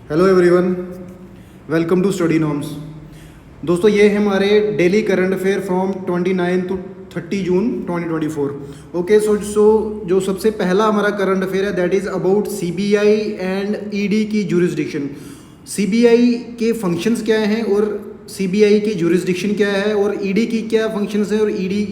Hello everyone, welcome to study norms. दोस्तों, ये है हमारे daily current affair from 29 to 30 June 2024। Okay, so जो सबसे पहला हमारा करंट अफेयर है that is about CBI and ED की जुरिस्डिक्शन। सीबीआई के फंक्शंस क्या हैं और सीबीआई की जुरिस्डिक्शन क्या है और ईडी की क्या फंक्शंस हैं और ईडी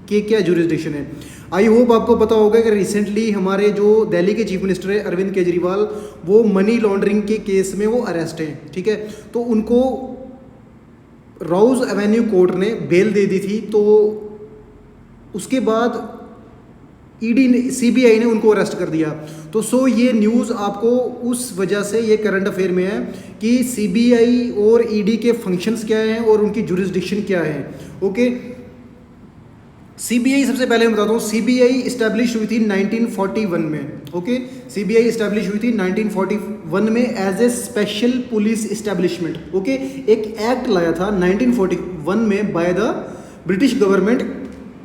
के क्या जुरिस्डिक्शन है। आई होप आपको पता होगा कि रिसेंटली हमारे जो दिल्ली के चीफ मिनिस्टर है अरविंद केजरीवाल, वो मनी लॉन्ड्रिंग के केस में वो अरेस्ट हैं। ठीक है, तो उनको राउज एवेन्यू कोर्ट ने बेल दे दी थी। तो उसके बाद ईडी ने, सीबीआई ने उनको अरेस्ट कर दिया। तो ये न्यूज़ आपको उस वजह से ये करंट अफेयर में है कि सीबीआई और ईडी के फंक्शंस क्या हैं और उनकी जुरिस्डिक्शन क्या है। ओके, सीबीआई सबसे पहले मैं बताता हूँ, सीबीआई इस्टेब्लिश हुई थी 1941 में। ओके, सीबीआई इस्टेब्लिश हुई थी 1941 में as a special police establishment. Okay, एक एक्ट लाया था 1941 में बाय द ब्रिटिश गवर्नमेंट,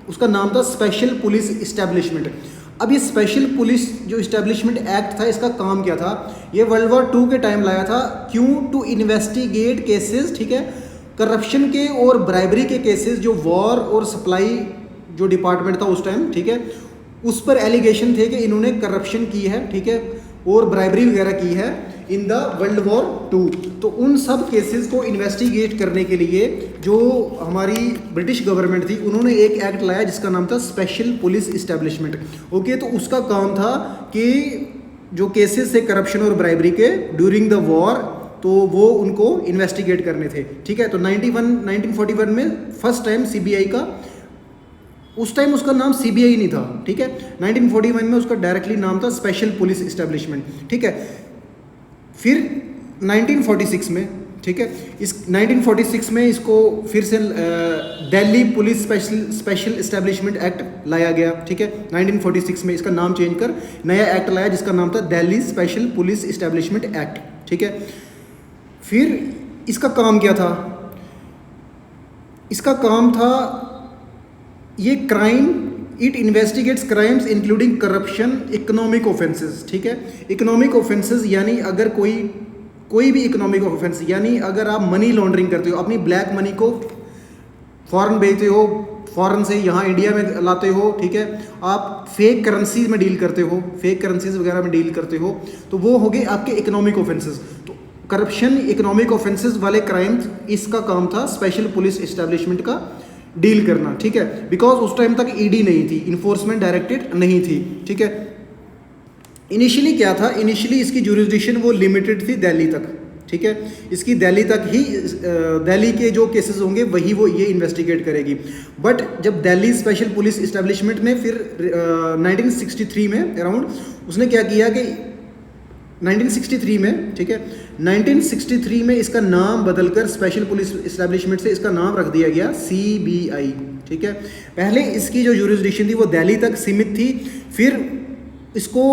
उसका नाम था स्पेशल पुलिस इस्टेब्लिशमेंट। अब ये स्पेशल पुलिस जो इस्टेब्लिशमेंट एक्ट था, इसका काम क्या था? ये वर्ल्ड वॉर 2 के टाइम लाया था। क्यों? टू इन्वेस्टिगेट केसेस, ठीक है, करप्शन के और ब्राइबरी के केसेस जो वॉर और सप्लाई जो डिपार्टमेंट था उस टाइम, ठीक है, उस पर एलिगेशन थे कि इन्होंने करप्शन की है, ठीक है, और ब्राइबरी वगैरह की है इन द वर्ल्ड वॉर 2। तो उन सब केसेस को इन्वेस्टिगेट करने के लिए जो हमारी ब्रिटिश गवर्नमेंट थी, उन्होंने एक एक्ट लाया जिसका नाम था स्पेशल पुलिस इस्टेब्लिशमेंट। ओके, तो उसका काम था कि जो केसेस थे करप्शन और ब्राइबरी के ड्यूरिंग द वॉर, तो वो उनको इन्वेस्टिगेट करने थे। ठीक है, तो 1941 में फर्स्ट टाइम सीबीआई का, उस टाइम उसका नाम सीबीआई नहीं था, ठीक है, 1941 में उसका डायरेक्टली नाम था स्पेशल पुलिस इस्टेब्लिशमेंट। ठीक है, फिर 1946 में, ठीक है, इस 1946 में इसको फिर से Delhi police special establishment act लाया गया। ठीक है, 1946 में इसका नाम चेंज कर नया एक्ट लाया जिसका नाम था Delhi special police establishment act. ठीक है, फिर इसका काम क्या था? इसका काम था ये crime, it investigates crimes including corruption, economic offences. ठीक है, इकोनॉमिक ऑफेंसेस यानी अगर कोई भी इकोनॉमिक ऑफेंस, यानी अगर आप मनी लॉन्ड्रिंग करते हो, अपनी ब्लैक मनी को फॉरेन भेजते हो, फॉरेन से यहाँ इंडिया में लाते हो, ठीक है, आप फेक करेंसीज में डील करते हो, फेक करेंसीज वगैरह में डील करते हो, तो वो हो गए आपके इकोनॉमिक ऑफेंसेस। तो करप्शन, इकोनॉमिक ऑफेंसेस वाले क्राइम्स, इसका काम था स्पेशल पुलिस इस्टेब्लिशमेंट का डील करना। ठीक है, बिकॉज उस टाइम तक ईडी नहीं थी, इन्फोर्समेंट डायरेक्टेड नहीं थी। ठीक है, इनिशियली क्या था? इनिशियली इसकी जुरिस्डिक्शन वो लिमिटेड थी दिल्ली तक। ठीक है, इसकी दिल्ली तक ही, दिल्ली के जो केसेस होंगे वही वो ये इन्वेस्टिगेट करेगी। बट जब दिल्ली स्पेशल पुलिस इस्टेब्लिशमेंट ने फिर 1963 में अराउंड उसने क्या किया कि 1963 में, ठीक है, 1963 में इसका नाम बदलकर स्पेशल पुलिस इस्टेब्लिशमेंट से इसका नाम रख दिया गया सीबीआई। ठीक है, पहले इसकी जो जुरिस्डिक्शन थी वो दिल्ली तक सीमित थी। फिर इसको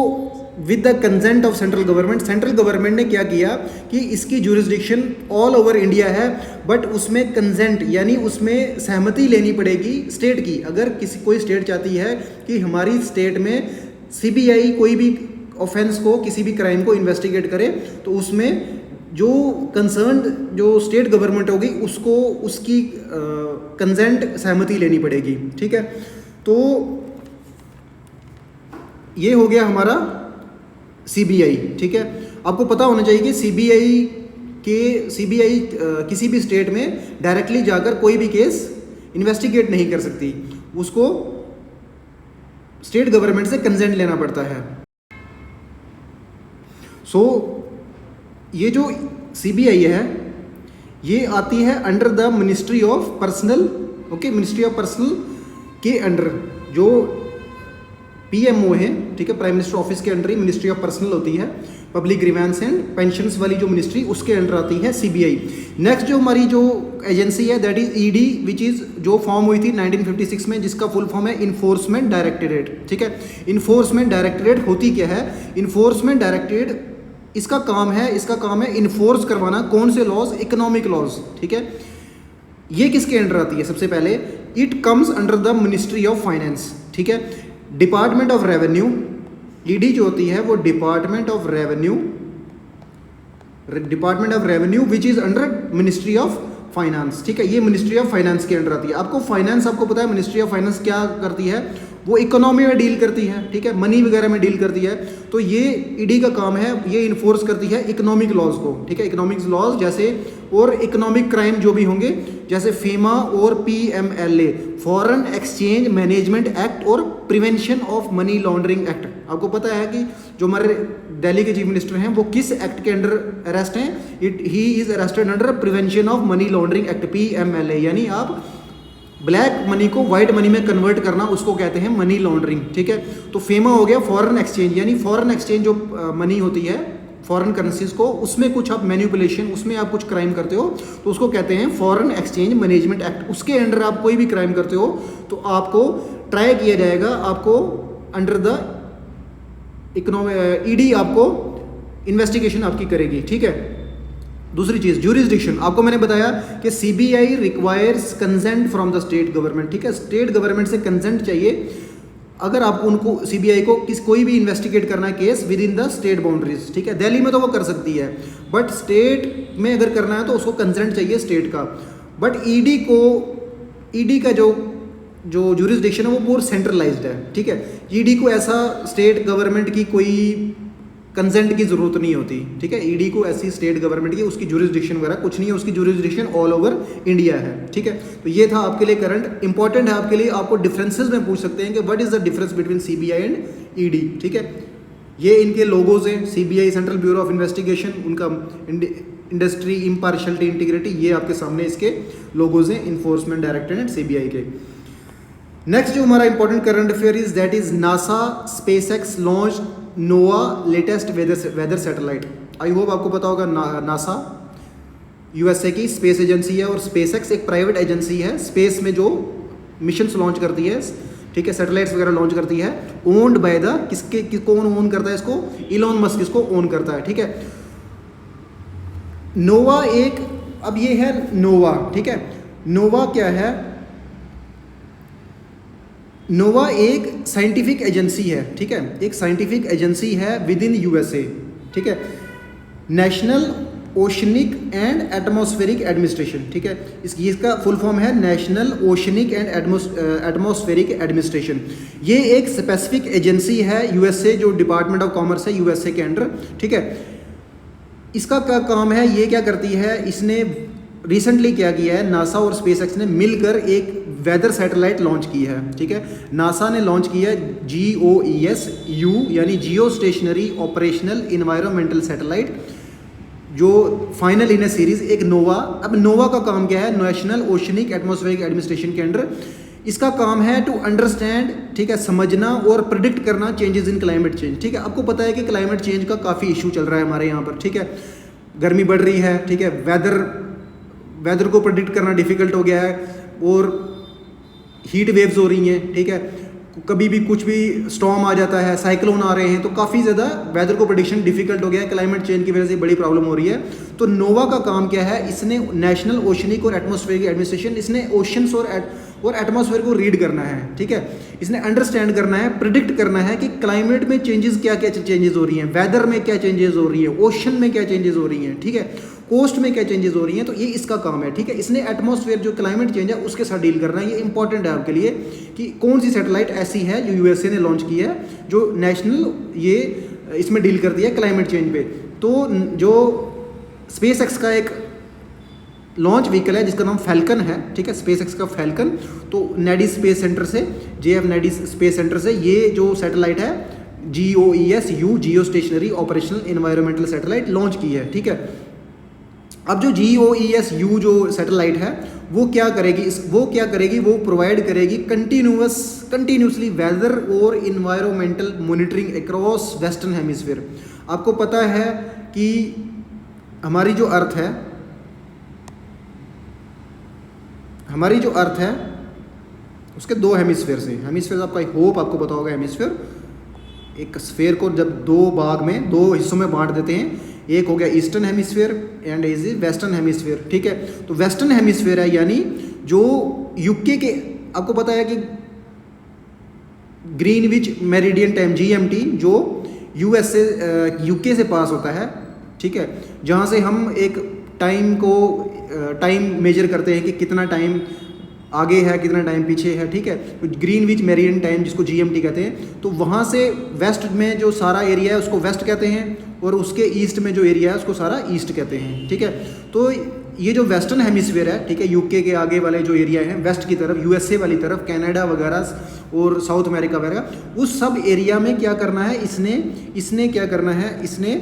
with the consent of central government ने क्या किया कि इसकी जुरिस्डिक्शन ऑल ओवर इंडिया है, बट उसमें कंसेंट यानी उसमें सहमति लेनी पड़ेगी स्टेट की। अगर कोई स्टेट चाहती है कि हमारी स्टेट में सीबीआई कोई भी ऑफेंस को, किसी भी क्राइम को इन्वेस्टिगेट करे, तो उसमें जो कंसर्न्ड जो स्टेट गवर्नमेंट होगी उसको उसकी कंसेंट, सहमति लेनी पड़ेगी। ठीक है, तो ये हो गया हमारा सीबीआई। ठीक है, आपको पता होना चाहिए कि सीबीआई किसी भी स्टेट में डायरेक्टली जाकर कोई भी केस इन्वेस्टिगेट नहीं कर सकती, उसको स्टेट गवर्नमेंट से कंसेंट लेना पड़ता है। ये जो सीबीआई है ये आती है under the ministry of personal. Okay, ministry of personal के अंडर जो पीएमओ है, ठीक है, प्राइम मिनिस्टर ऑफिस के under he ministry of personal होती है। पब्लिक ग्रीवेंस एंड पेंशंस वाली जो मिनिस्ट्री, उसके अंडर आती है सीबीआई। नेक्स्ट जो हमारी जो एजेंसी है that is ED, which is जो फॉर्म हुई थी 1956 में, जिसका फुल फॉर्म है इन्फोर्समेंट डायरेक्टरेट। ठीक है, इन्फोर्समेंट डायरेक्टरेट होती क्या है? इन्फोर्समेंट डायरेक्टरेट, इसका काम है इन्फोर्स करवाना कौन से लॉज? Economic laws. ठीक है, ये किसके अंडर आती है? सबसे पहले it comes under the ministry of finance. ठीक है, डिपार्टमेंट ऑफ रेवेन्यू, ईडी जो होती है वो department of revenue department of revenue which is under ministry of finance, ठीक है। ये मिनिस्ट्री ऑफ फाइनेंस के अंडर आती है। आपको फाइनेंस, आपको पता है मिनिस्ट्री ऑफ फाइनेंस क्या करती है, वो इकोनॉमी में डील करती है, ठीक है, मनी वगैरह में डील करती है। तो ये ईडी का काम है, ये इन्फोर्स करती है इकोनॉमिक लॉज को, ठीक है, इकोनॉमिक लॉज जैसे और इकोनॉमिक क्राइम जो भी होंगे, जैसे फीमा और PMLA, foreign exchange management act और prevention of money laundering act. आपको पता है कि जो हमारे दिल्ली के चीफ मिनिस्टर हैं वो किस एक्ट के अंडर अरेस्ट हैं, he is arrested under prevention of money laundering act, PMLA. यानी आप ब्लैक मनी को वाइट मनी में कन्वर्ट करना, उसको कहते हैं मनी लॉन्ड्रिंग, ठीक है। तो फेमा हो गया फॉरेन एक्सचेंज, यानी फॉरेन एक्सचेंज जो मनी होती है फॉरेन करेंसीज को, उसमें कुछ आप मैनिपुलेशन, उसमें आप कुछ क्राइम करते हो तो उसको कहते हैं फॉरेन एक्सचेंज मैनेजमेंट एक्ट। उसके अंडर आप कोई भी क्राइम करते हो तो आपको ट्राई किया जाएगा, आपको अंडर द ईडी आपको इन्वेस्टिगेशन आपकी करेगी, ठीक है। दूसरी चीज ज्यूरिसडिक्शन, आपको मैंने बताया कि CBI requires consent from the state government, ठीक है, स्टेट गवर्नमेंट से कंसेंट चाहिए अगर आपको उनको सीबीआई को कोई भी इन्वेस्टिगेट करना है case with in the state boundaries, ठीक है। दिल्ली में तो वो कर सकती है, बट स्टेट में अगर करना है तो उसको कंसेंट चाहिए स्टेट का। बट ईडी का जो ज्यूरिसडिक्शन है वो पूरा सेंट्रलाइज्ड है, ठीक है। ईडी को ऐसा स्टेट गवर्नमेंट की कोई कंसेंट की जरूरत नहीं होती, ठीक है। ईडी को ऐसी स्टेट गवर्नमेंट की उसकी ज्यूरिसडिक्शन वगैरह कुछ नहीं है, उसकी ज्यूरिसडिक्शन ऑल ओवर इंडिया है, ठीक है। तो ये था आपके लिए करंट, इंपॉर्टेंट है आपके लिए। आपको डिफरेंसेस में पूछ सकते हैं कि what is the difference between CBI and ED, ठीक है। ये इनके लोगोज हैं, CBI central bureau of investigation, उनका इंडस्ट्री, इम्पार्शियलिटी, इंटीग्रिटी, ये आपके सामने इसके लोगोज हैं, इन्फोर्समेंट डायरेक्टरेट सीबीआई के। नेक्स्ट जो हमारा important current affair is that is NASA SpaceX launch NOAA latest weather satellite. I hope आपको पता होगा नासा यूएसए की स्पेस एजेंसी है और स्पेसएक्स एक प्राइवेट एजेंसी है, स्पेस में जो मिशंस लॉन्च करती है, ठीक है, सैटेलाइट्स वगैरह लॉन्च करती है, ओन्ड बाय द कौन ओन करता है इसको, इलॉन मस्क इसको ओन करता है, ठीक है। नोवा एक, अब ये है नोवा, ठीक है। नोवा क्या है, नोवा एक साइंटिफिक एजेंसी है, ठीक है, एक साइंटिफिक एजेंसी है विद इन यूएसए, ठीक है, national oceanic and atmospheric administration, ठीक है। इसका फुल फॉर्म है national oceanic and atmospheric administration. ये एक स्पेसिफिक एजेंसी है यूएसए, जो डिपार्टमेंट ऑफ कॉमर्स है यूएसए के अंडर, ठीक है। इसका क्या काम है, ये क्या करती है, इसने रिसेंटली क्या किया है, नासा और स्पेसएक्स ने मिलकर एक वेदर सैटेलाइट लॉन्च की है, ठीक है। नासा ने लॉन्च किया है GOES-U यानी जियो स्टेशनरी ऑपरेशनल इन्वायरमेंटल सैटेलाइट, जो फाइनल इन ए सीरीज एक नोवा। अब नोवा का काम क्या है, नेशनल ओशनिक एटमॉस्फेरिक एडमिनिस्ट्रेशन के अंडर इसका काम है टू अंडरस्टैंड, ठीक है, समझना और प्रिडिक्ट करना चेंजेस इन क्लाइमेट चेंज, ठीक है। आपको पता है कि क्लाइमेट चेंज का काफ़ी इशू चल रहा है हमारे यहाँ पर, ठीक है, गर्मी बढ़ रही है, ठीक है, वेदर को प्रिडिक्ट करना डिफिकल्ट हो गया है और हीट वेव्स हो रही हैं, ठीक है, कभी भी कुछ भी स्टॉर्म आ जाता है, साइक्लोन आ रहे हैं, तो काफ़ी ज़्यादा वेदर को प्रेडिक्शन डिफिकल्ट हो गया है, क्लाइमेट चेंज की वजह से बड़ी प्रॉब्लम हो रही है। तो नोवा का काम क्या है, इसने नेशनल ओशनिक और एटमॉस्फेरिक एडमिनिस्ट्रेशन, इसने ओशंस और एटमॉस्फेयर को रीड करना है, ठीक है, इसने अंडरस्टैंड करना है, प्रिडिक्ट करना है कि क्लाइमेट में चेंजेस क्या क्या चेंजेस हो रही हैं, वेदर में क्या चेंजेस हो रही है, ओशन में क्या चेंजेस हो रही हैं, ठीक है, कोस्ट में क्या चेंजेस हो रही हैं। तो ये इसका काम है, ठीक है। इसने एटमॉस्फेयर जो क्लाइमेट चेंज है उसके साथ डील करना है। ये इंपॉर्टेंट है आपके लिए कि कौन सी सैटेलाइट ऐसी है जो यूएसए ने लॉन्च की है, जो नेशनल ये इसमें डील करती है क्लाइमेट चेंज पे। तो जो स्पेसएक्स का एक लॉन्च व्हीकल है जिसका नाम फैल्कन है, ठीक है, स्पेसएक्स का फैल्कन, तो नेडी स्पेस सेंटर से, JF नेडी स्पेस सेंटर से ये जो सैटेलाइट है GOES-U जियो stationery operational environmental satellite launch की है, ठीक है। अब जो GOES-U जो सैटेलाइट है वो क्या करेगी, वो प्रोवाइड करेगी कंटिन्यूसली वेदर और environmental monitoring across western hemisphere. आपको पता है कि हमारी जो अर्थ है उसके दो हेमिस्फीयर्स हैं। हेमिस्फीयर आपका होप आपको पता होगा, हेमिस्फीयर एक स्फीयर को जब दो हिस्सों में बांट देते हैं, एक हो गया eastern hemisphere and is western hemisphere, ठीक है। तो वेस्टर्न हेमिस्फीयर है यानी जो यूके के, आपको पता है कि ग्रीनविच मेरिडियन टाइम GMT जो यूके से पास होता है, ठीक है, जहाँ से हम एक टाइम मेजर करते हैं कि कितना टाइम आगे है कितना टाइम पीछे है, ठीक है। तो ग्रीनविच मेरिडियन टाइम जिसको जीएमटी कहते हैं, तो वहाँ से वेस्ट में जो सारा एरिया है उसको वेस्ट कहते हैं, और उसके ईस्ट में जो एरिया है उसको सारा ईस्ट कहते हैं, ठीक है। तो ये जो वेस्टर्न हेमिस्फीयर है, ठीक है, यूके के आगे वाले जो एरिया है वेस्ट की तरफ, यूएसए वाली तरफ, कनाडा वगैरह और साउथ अमेरिका वगैरह, उस सब एरिया में क्या करना है, इसने क्या करना है, इसने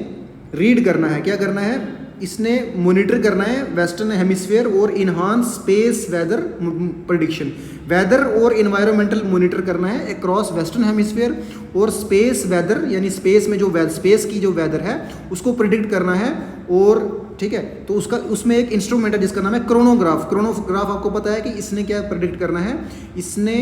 रीड करना है, क्या करना है, इसने मॉनिटर करना है वेस्टर्न हेमिस्फीयर और enhance space weather prediction, weather और इन्वायरमेंटल मॉनिटर करना है अक्रॉस वेस्टर्न हेमिस्फीयर, और स्पेस वेदर यानी स्पेस में जो स्पेस की जो वेदर है उसको प्रिडिक्ट करना है। और ठीक है, तो उसमें एक इंस्ट्रूमेंट है जिसका नाम है क्रोनोग्राफ। क्रोनोग्राफ आपको पता है कि इसने क्या प्रिडिक्ट करना है, इसने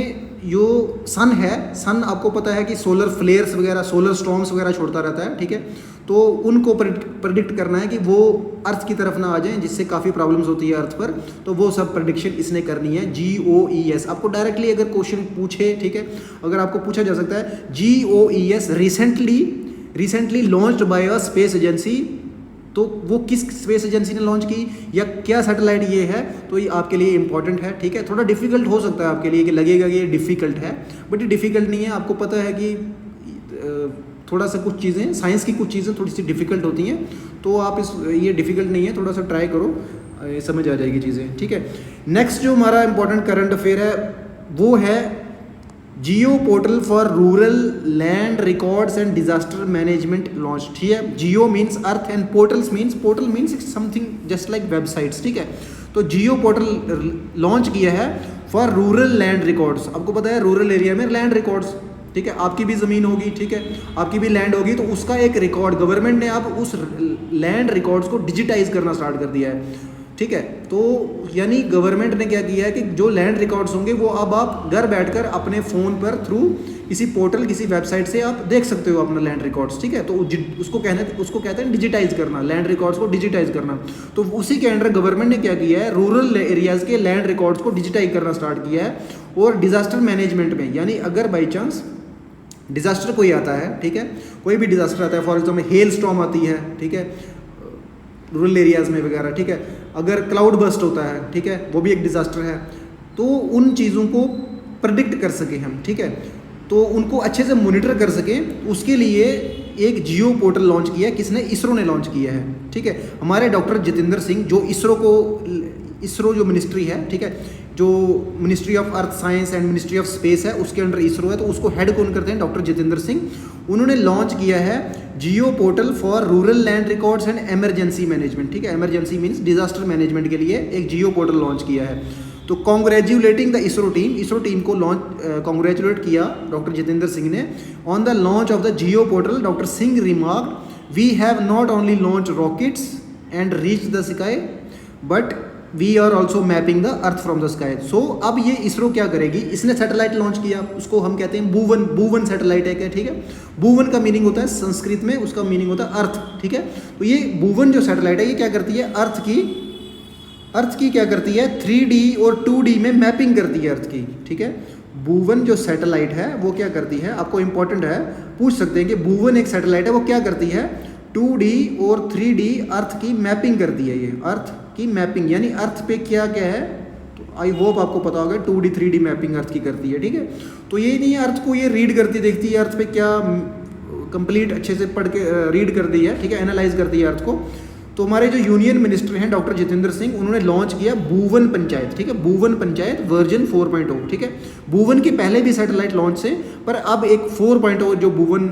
जो सन है, सन आपको पता है कि सोलर फ्लेयर्स वगैरह, सोलर स्टॉर्म्स वगैरह छोड़ता रहता है, ठीक है, तो उनको प्रिडिक्ट करना है कि वो अर्थ की तरफ ना आ जाएं, जिससे काफ़ी प्रॉब्लम्स होती है अर्थ पर, तो वो सब प्रेडिक्शन इसने करनी है। GOES आपको डायरेक्टली अगर क्वेश्चन पूछे, ठीक है, अगर आपको पूछा जा सकता है GOES recently launched by a space agency, तो वो किस स्पेस एजेंसी ने लॉन्च की या क्या सैटेलाइट ये है, तो ये आपके लिए इंपॉर्टेंट है, ठीक है। थोड़ा डिफिकल्ट हो सकता है आपके लिए कि लगेगा कि ये डिफिकल्ट है, बट ये डिफिकल्ट नहीं है। आपको पता है कि थोड़ा सा कुछ चीज़ें, साइंस की कुछ चीज़ें थोड़ी सी डिफिकल्ट होती हैं, तो आप ये डिफिकल्ट नहीं है, थोड़ा सा ट्राई करो, समझ आ जाएगी चीज़ें, ठीक है। नेक्स्ट जो हमारा इंपॉर्टेंट करंट अफेयर है वो है जियो portal for rural land records and disaster management launch, ठीक है। जियो means earth and portal means something just like websites, ठीक है। तो जियो पोर्टल लॉन्च किया है फॉर रूरल लैंड रिकॉर्ड्स। आपको पता है रूरल एरिया में लैंड रिकॉर्ड्स, ठीक है, आपकी भी ज़मीन होगी, ठीक है, आपकी भी लैंड होगी, तो उसका एक रिकॉर्ड गवर्नमेंट ने अब उस लैंड रिकॉर्ड्स को डिजिटाइज करना स्टार्ट कर दिया है, ठीक है। तो यानी गवर्नमेंट ने क्या किया है कि जो लैंड रिकॉर्ड्स होंगे वो अब आप घर बैठकर अपने फ़ोन पर थ्रू किसी पोर्टल, किसी वेबसाइट से आप देख सकते हो अपना लैंड रिकॉर्ड्स, ठीक है। तो उसको कहते हैं डिजिटाइज करना, लैंड रिकॉर्ड्स को डिजिटाइज करना। तो उसी के अंडर गवर्नमेंट ने क्या किया है, रूरल एरियाज़ के लैंड रिकॉर्ड्स को डिजिटाइज करना स्टार्ट किया है। और डिजास्टर मैनेजमेंट में, यानी अगर बाई चांस डिज़ास्टर कोई आता है, ठीक है, कोई भी डिज़ास्टर आता है, फॉर एग्जाम्पल हेल स्टॉर्म आती है, ठीक है, रूरल एरियाज़ में वगैरह, ठीक है, अगर क्लाउड बस्ट होता है, ठीक है, वो भी एक डिज़ास्टर है, तो उन चीज़ों को प्रेडिक्ट कर सके हम, ठीक है, तो उनको अच्छे से मॉनिटर कर सकें, उसके लिए एक जियो पोर्टल लॉन्च किया है। किसने? इसरो ने लॉन्च किया है, ठीक है। हमारे डॉक्टर जितेंद्र सिंह जो इसरो जो मिनिस्ट्री है, ठीक है, जो ministry of earth science and ministry of space है, उसके अंडर इसरो है, तो उसको हेड कौन करते हैं? डॉक्टर जितेंद्र सिंह। उन्होंने लॉन्च किया है जियो portal for rural land records and emergency management, ठीक है, इमरजेंसी मीन्स डिजास्टर मैनेजमेंट के लिए एक जियो पोर्टल लॉन्च किया है। तो कॉन्ग्रेचुलेटिंग द इसरो टीम को कॉन्ग्रेचुलेट किया डॉक्टर जितेंद्र सिंह ने on the launch of the geo portal. Doctor Singh remarked, we have not only launch rockets and reach the sky but we are also mapping the earth from the sky. So अब ये इसरो क्या करेगी, इसने satellite launch किया, उसको हम कहते हैं भुवन सैटेलाइट है क्या, ठीक है। भुवन का मीनिंग होता है संस्कृत में, उसका मीनिंग होता है अर्थ, ठीक है। तो ये भुवन जो सैटेलाइट है ये क्या करती है, अर्थ की क्या करती है, 3D और 2D में मैपिंग करती है अर्थ की, ठीक है। भुवन जो सैटेलाइट है वो क्या करती है, आपको इंपॉर्टेंट है, पूछ सकते हैं कि भुवन एक सैटेलाइट है वो क्या करती है, 2D और 3D अर्थ की मैपिंग करती है। ये अर्थ की मैपिंग यानी अर्थ पे क्या क्या है, तो आई होप आपको पता होगा 2D 3D मैपिंग अर्थ की करती है, ठीक है। तो ये नहीं है अर्थ को ये रीड करती देखती है, अर्थ पे क्या कंप्लीट अच्छे से पढ़ के रीड कर दी है, ठीक है, एनालाइज करती है अर्थ को। तो हमारे जो यूनियन मिनिस्टर हैं डॉक्टर जितेंद्र सिंह, उन्होंने लॉन्च किया भुवन पंचायत, ठीक है, भुवन पंचायत वर्जन 4.0, ठीक है। भुवन के पहले भी सैटेलाइट लॉन्च से, पर अब एक 4.0 जो भुवन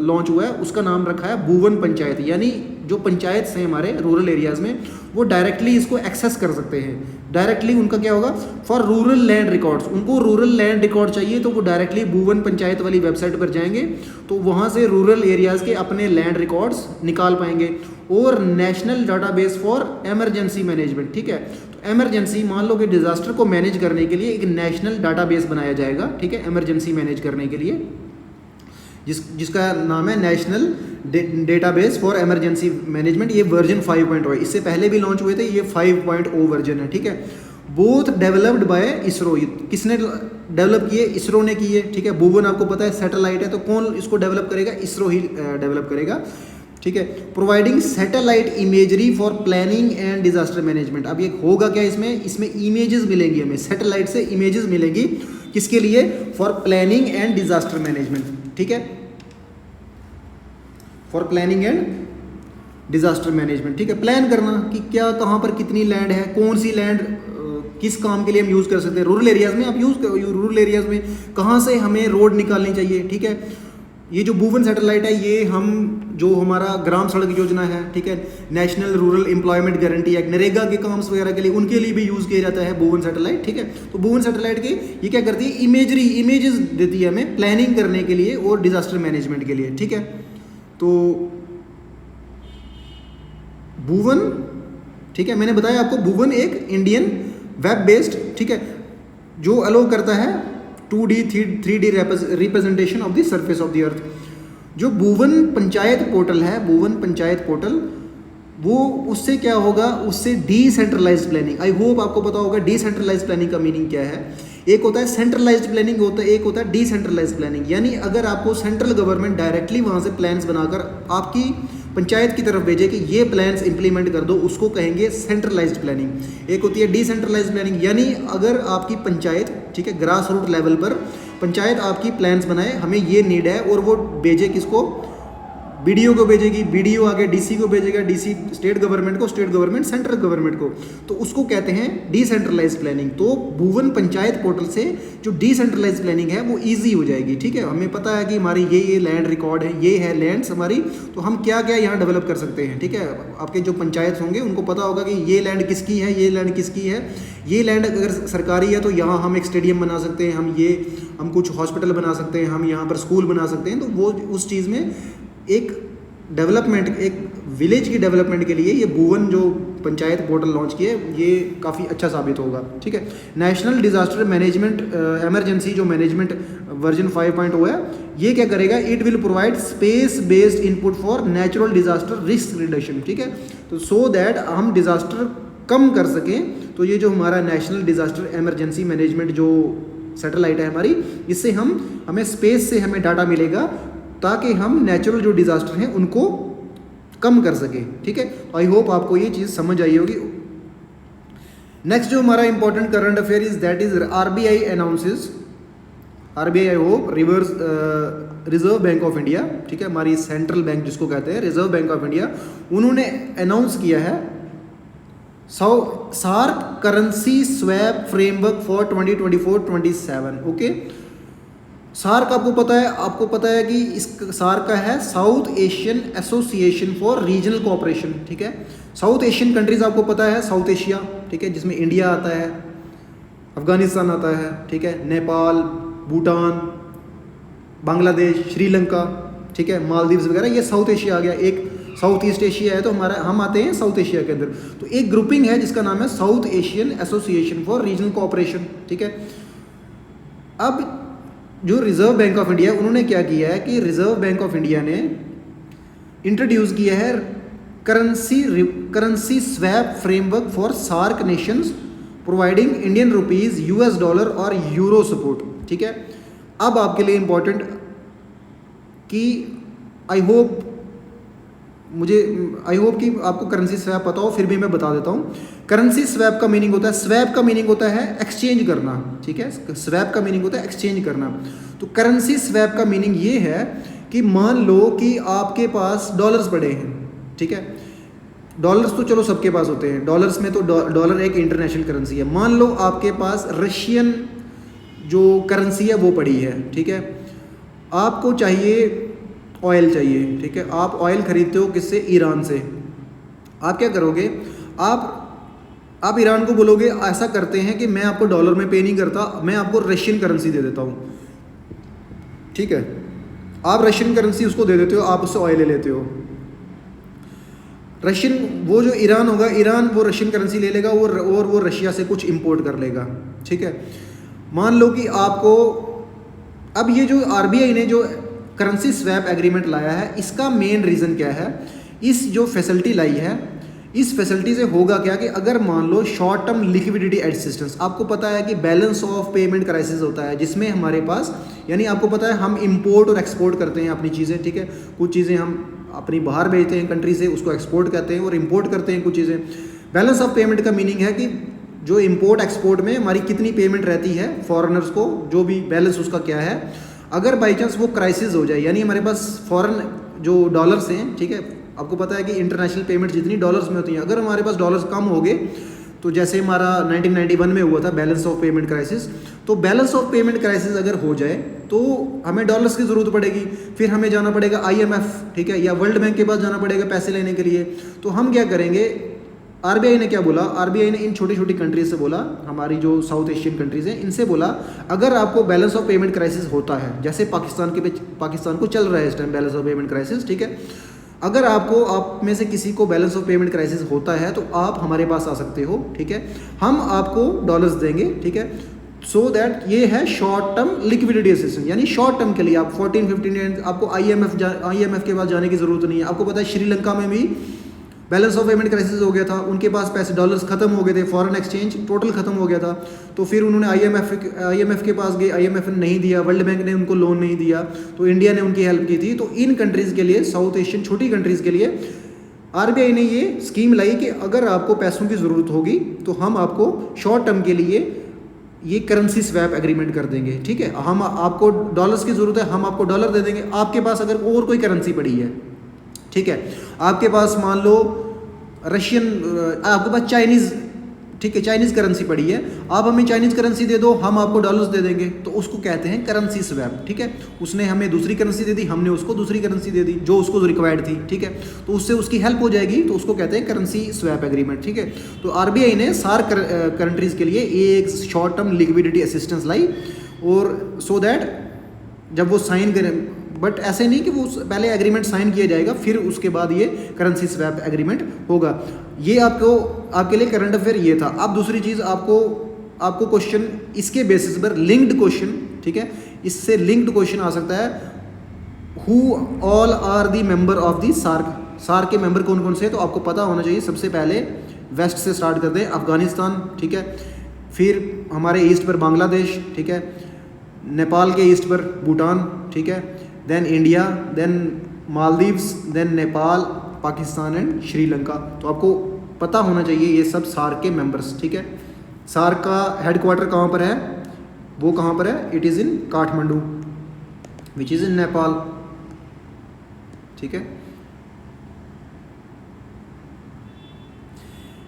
लॉन्च हुआ है उसका नाम रखा है भुवन पंचायत, यानी जो पंचायत हैं हमारे रूरल एरियाज़ में वो डायरेक्टली इसको एक्सेस कर सकते हैं। डायरेक्टली उनका क्या होगा, फॉर रूरल लैंड रिकॉर्ड्स, उनको रूरल लैंड रिकॉर्ड चाहिए तो वो डायरेक्टली भुवन पंचायत वाली वेबसाइट पर जाएंगे, तो वहाँ से रूरल एरियाज़ के अपने लैंड रिकॉर्ड्स निकाल पाएंगे। और national database for emergency management, ठीक है। तो इमरजेंसी, मान लो कि डिजास्टर को मैनेज करने के लिए एक नेशनल डाटाबेस बनाया जाएगा, ठीक है, इमरजेंसी मैनेज करने के लिए, जिसका नाम है national database for emergency management. ये वर्जन 5.0 है, इससे पहले भी लॉन्च हुए थे, ये 5.0 वर्जन है, ठीक है। बोथ डेवलप्ड बाय इसरो, किसने डेवलप किए, इसरो ने किए, ठीक है। भुवन आपको पता है सैटेलाइट है, तो कौन इसको डेवलप करेगा, इसरो ही डेवलप करेगा। ठीक है। Providing satellite imagery for planning and disaster management. अब ये होगा क्या, इसमें इमेजेस मिलेंगी, हमें सैटेलाइट से इमेजेस मिलेंगी, किसके लिए, for planning and disaster management, ठीक है, for planning and disaster management, ठीक है। प्लान करना कि क्या, कहाँ पर कितनी लैंड है, कौन सी लैंड किस काम के लिए हम यूज़ कर सकते हैं। रूरल एरियाज़ में आप रूरल एरियाज़ में कहाँ से हमें रोड निकालनी चाहिए, ठीक है। ये जो भुवन सैटेलाइट है, ये हम जो हमारा ग्राम सड़क योजना है, ठीक है, national rural employment guarantee act, NREGA के काम्स वगैरह के लिए, उनके लिए भी यूज़ किया जाता है भुवन सैटेलाइट, ठीक है। तो भुवन सैटेलाइट के ये क्या करती है, इमेजेस देती है हमें प्लानिंग करने के लिए और डिजास्टर मैनेजमेंट के लिए, ठीक है। तो भुवन, ठीक है, मैंने बताया आपको, भुवन एक इंडियन वेब बेस्ड, ठीक है, जो अलो करता है 2D 3D representation of the surface of the earth. जो भुवन पंचायत पोर्टल है, भुवन पंचायत पोर्टल, वो उससे क्या होगा, उससे डिसेंट्रलाइज्ड प्लानिंग। आई होप आपको पता होगा डिसेंट्रलाइज्ड प्लानिंग का मीनिंग क्या है। एक होता है सेंट्रलाइज्ड प्लानिंग, एक होता है डिसेंट्रलाइज्ड प्लानिंग। यानी अगर आपको सेंट्रल गवर्नमेंट डायरेक्टली वहाँ से प्लान्स बनाकर आपकी पंचायत की तरफ भेजे कि ये प्लान्स इंप्लीमेंट कर दो, उसको कहेंगे सेंट्रलाइज्ड प्लानिंग। एक होती है डिसेंट्रलाइज्ड प्लानिंग, यानी अगर आपकी पंचायत, ठीक है, ग्रास रूट लेवल पर पंचायत आपकी प्लान्स बनाए, हमें ये नीड है, और वो भेजे किसको, बीडीओ को भेजेगी, बीडीओ आगे डीसी को भेजेगा, डीसी स्टेट गवर्नमेंट को, स्टेट गवर्नमेंट सेंट्रल गवर्नमेंट को, तो उसको कहते हैं डिसेंट्रलाइज्ड प्लानिंग। तो भुवन पंचायत पोर्टल से जो डिसेंट्रलाइज्ड प्लानिंग है वो इजी हो जाएगी, ठीक है। हमें पता है कि हमारी ये लैंड रिकॉर्ड है, ये है लैंड्स हमारी, तो हम क्या क्या यहाँ डेवलप कर सकते हैं, ठीक है। आपके जो पंचायत होंगे उनको पता होगा कि ये लैंड किसकी है, ये लैंड किसकी है। ये लैंड अगर सरकारी है तो यहाँ हम एक स्टेडियम बना सकते हैं, हम कुछ हॉस्पिटल बना सकते हैं, हम यहाँ पर स्कूल बना सकते हैं। तो वो उस चीज़ में एक डेवलपमेंट, एक विलेज की डेवलपमेंट के लिए ये भुवन जो पंचायत पोर्टल लॉन्च किए, ये काफ़ी अच्छा साबित होगा, ठीक है। नेशनल डिजास्टर मैनेजमेंट इमरजेंसी जो मैनेजमेंट वर्जन 5.0 है, ये क्या करेगा, it will provide space based input for natural disaster risk reduction, ठीक है। तो सो दैट हम डिजास्टर कम कर सकें। तो ये जो हमारा नेशनल डिजास्टर इमरजेंसी मैनेजमेंट जो सैटेलाइट है हमारी, इससे हमें स्पेस से हमें डाटा मिलेगा ताकि हम नेचुरल जो डिजास्टर हैं उनको कम कर सके, ठीक है। आई होप आपको ये चीज़ समझ आई होगी। नेक्स्ट जो हमारा important current affair is that is RBI announces, RBI I hope Reserve Bank of India, ठीक है, हमारी सेंट्रल बैंक जिसको कहते हैं रिजर्व बैंक ऑफ इंडिया, उन्होंने अनाउंस किया है SAARC currency swap framework for 2024-27, okay. SAARC आपको पता है कि इस सार्क का है South Asian Association for Regional Cooperation, ठीक है। साउथ एशियन कंट्रीज आपको पता है, साउथ एशिया, ठीक है, जिसमें इंडिया आता है, अफगानिस्तान आता है, ठीक है, नेपाल, भूटान, बांग्लादेश, श्रीलंका, ठीक है, मालदीव्स वगैरह, ये साउथ एशिया आ गया। एक साउथ ईस्ट एशिया है, तो हम आते हैं साउथ एशिया के अंदर। तो एक ग्रुपिंग है जिसका नाम है South Asian Association for Regional Cooperation, ठीक है। अब जो रिजर्व बैंक ऑफ इंडिया, उन्होंने क्या किया है कि रिजर्व बैंक ऑफ इंडिया ने इंट्रोड्यूस किया है currency swap framework for SAARC nations providing Indian rupees, US dollar और यूरो सपोर्ट, ठीक है। अब आपके लिए इंपॉर्टेंट कि आई होप कि आपको करेंसी स्वैप पता हो, फिर भी मैं बता देता हूँ। करेंसी स्वैप का मीनिंग होता है, स्वैप का मीनिंग होता है एक्सचेंज करना, ठीक है। स्वैप का मीनिंग होता है एक्सचेंज करना। तो करेंसी स्वैप का मीनिंग ये है कि मान लो कि आपके पास डॉलर्स पड़े हैं, ठीक है। डॉलर्स तो चलो सबके पास होते हैं, डॉलर्स में तो डॉलर एक इंटरनेशनल करेंसी है। मान लो आपके पास रशियन जो करेंसी है वो पड़ी है, ठीक है। आपको चाहिए ऑयल चाहिए, ठीक है। आप ऑयल खरीदते हो किससे, ईरान से। आप क्या करोगे, आप ईरान को बोलोगे ऐसा करते हैं कि मैं आपको डॉलर में पे नहीं करता, मैं आपको रशियन करेंसी दे देता हूँ, ठीक है। आप रशियन करेंसी उसको दे देते हो, आप उससे ऑयल ले लेते हो। रशियन, वो जो ईरान होगा, ईरान वो रशियन करेंसी ले लेगा और वो रशिया से कुछ इंपोर्ट कर लेगा, ठीक है। मान लो कि आपको, अब ये जो आरबीआई ने जो करेंसी स्वैप एग्रीमेंट लाया है, इसका मेन रीज़न क्या है, इस जो फैसिलिटी लाई है, इस फैसिलिटी से होगा क्या कि अगर मान लो शॉर्ट टर्म लिक्विडिटी असिस्टेंस, आपको पता है कि बैलेंस ऑफ पेमेंट क्राइसिस होता है जिसमें हमारे पास, यानी आपको पता है हम इंपोर्ट और एक्सपोर्ट करते हैं अपनी चीज़ें, ठीक है। कुछ चीज़ें हम अपनी बाहर भेजते हैं कंट्री से, उसको एक्सपोर्ट कहते हैं, और इम्पोर्ट करते हैं कुछ चीज़ें। बैलेंस ऑफ पेमेंट का मीनिंग है कि जो इम्पोर्ट एक्सपोर्ट में हमारी कितनी पेमेंट रहती है फॉरेनर्स को, जो भी बैलेंस उसका क्या है। अगर बाई चांस वो क्राइसिस हो जाए, यानी हमारे पास फॉरेन जो डॉलर्स हैं, ठीक है, आपको पता है कि इंटरनेशनल पेमेंट जितनी डॉलर्स में होती हैं, अगर हमारे पास डॉलर्स कम हो गए, तो जैसे हमारा 1991 में हुआ था बैलेंस ऑफ पेमेंट क्राइसिस, तो बैलेंस ऑफ पेमेंट क्राइसिस अगर हो जाए तो हमें डॉलर्स की ज़रूरत पड़ेगी, फिर हमें जाना पड़ेगा IMF, ठीक है, या वर्ल्ड बैंक के पास जाना पड़ेगा पैसे लेने के लिए। तो हम क्या करेंगे, RBI ने क्या बोला, RBI ने इन छोटी छोटी कंट्रीज से बोला, हमारी जो साउथ एशियन कंट्रीज हैं इनसे बोला, अगर आपको बैलेंस ऑफ पेमेंट क्राइसिस होता है, जैसे पाकिस्तान को चल रहा है इस time balance of payment crisis, ठीक है, अगर आप में से किसी को बैलेंस ऑफ पेमेंट क्राइसिस होता है तो आप हमारे पास आ सकते हो, ठीक है, हम आपको डॉलर्स देंगे, ठीक है। सो दैट ये है शॉर्ट टर्म लिक्विडिटी असिस्टेंस, यानी शॉर्ट टर्म के लिए आप 14-15 डेज आपको IMF के पास जाने की ज़रूरत नहीं है। आपको पता है श्रीलंका में भी बैलेंस ऑफ पेमेंट क्राइसिस हो गया था, उनके पास पैसे डॉलर्स खत्म हो गए थे, फॉरेन एक्सचेंज टोटल खत्म हो गया था, तो फिर उन्होंने IMF के पास गए, IMF ने नहीं दिया, वर्ल्ड बैंक ने उनको लोन नहीं दिया, तो इंडिया ने उनकी हेल्प की थी। तो इन कंट्रीज़ के लिए, साउथ एशियन छोटी कंट्रीज़ के लिए RBI ने ये स्कीम लाई कि अगर आपको पैसों की ज़रूरत होगी तो हम आपको शॉर्ट टर्म के लिए ये करेंसी स्वैप एग्रीमेंट कर देंगे, ठीक है, हम आपको डॉलर्स की ज़रूरत है, हम आपको डॉलर दे देंगे, आपके पास अगर और कोई करेंसी पड़ी है, ठीक है, आपके पास मान लो रशियन, आपके पास चाइनीज़, ठीक है, चाइनीज़ करेंसी पड़ी है, आप हमें चाइनीज़ करेंसी दे दो, हम आपको डॉलर्स दे देंगे, तो उसको कहते हैं करेंसी स्वैप, ठीक है। उसने हमें दूसरी करेंसी दे दी, हमने उसको दूसरी करेंसी दे दी जो उसको रिक्वायर्ड थी, ठीक है, तो उससे उसकी हेल्प हो जाएगी, तो उसको कहते हैं करेंसी स्वैप एग्रीमेंट, ठीक है। तो RBI ने सार्क कंट्रीज़ के लिए एक शॉर्ट टर्म लिक्विडिटी असिस्टेंस लाई, और सो दैट जब वो साइन करें, बट ऐसे नहीं कि वो पहले एग्रीमेंट साइन किया जाएगा फिर उसके बाद ये करेंसी स्वैप एग्रीमेंट होगा। ये आपके लिए करंट अफेयर ये था। अब दूसरी चीज़ आपको क्वेश्चन इसके बेसिस पर लिंक्ड क्वेश्चन, ठीक है, इससे लिंक्ड क्वेश्चन आ सकता है, who all are the member of the SAARC के मेंबर कौन कौन से हैं, तो आपको पता होना चाहिए। सबसे पहले वेस्ट से स्टार्ट करते हैं, अफगानिस्तान, ठीक है, फिर हमारे ईस्ट पर बांग्लादेश, ठीक है, नेपाल के ईस्ट पर भूटान, ठीक है, then India, then Maldives, then Nepal, Pakistan and Sri Lanka. तो आपको पता होना चाहिए ये सब सार्क के मेंबर्स, ठीक है। सार्क का हेडक्वार्टर कहाँ पर है, वो कहाँ पर है, it is in Kathmandu which is in Nepal, ठीक है।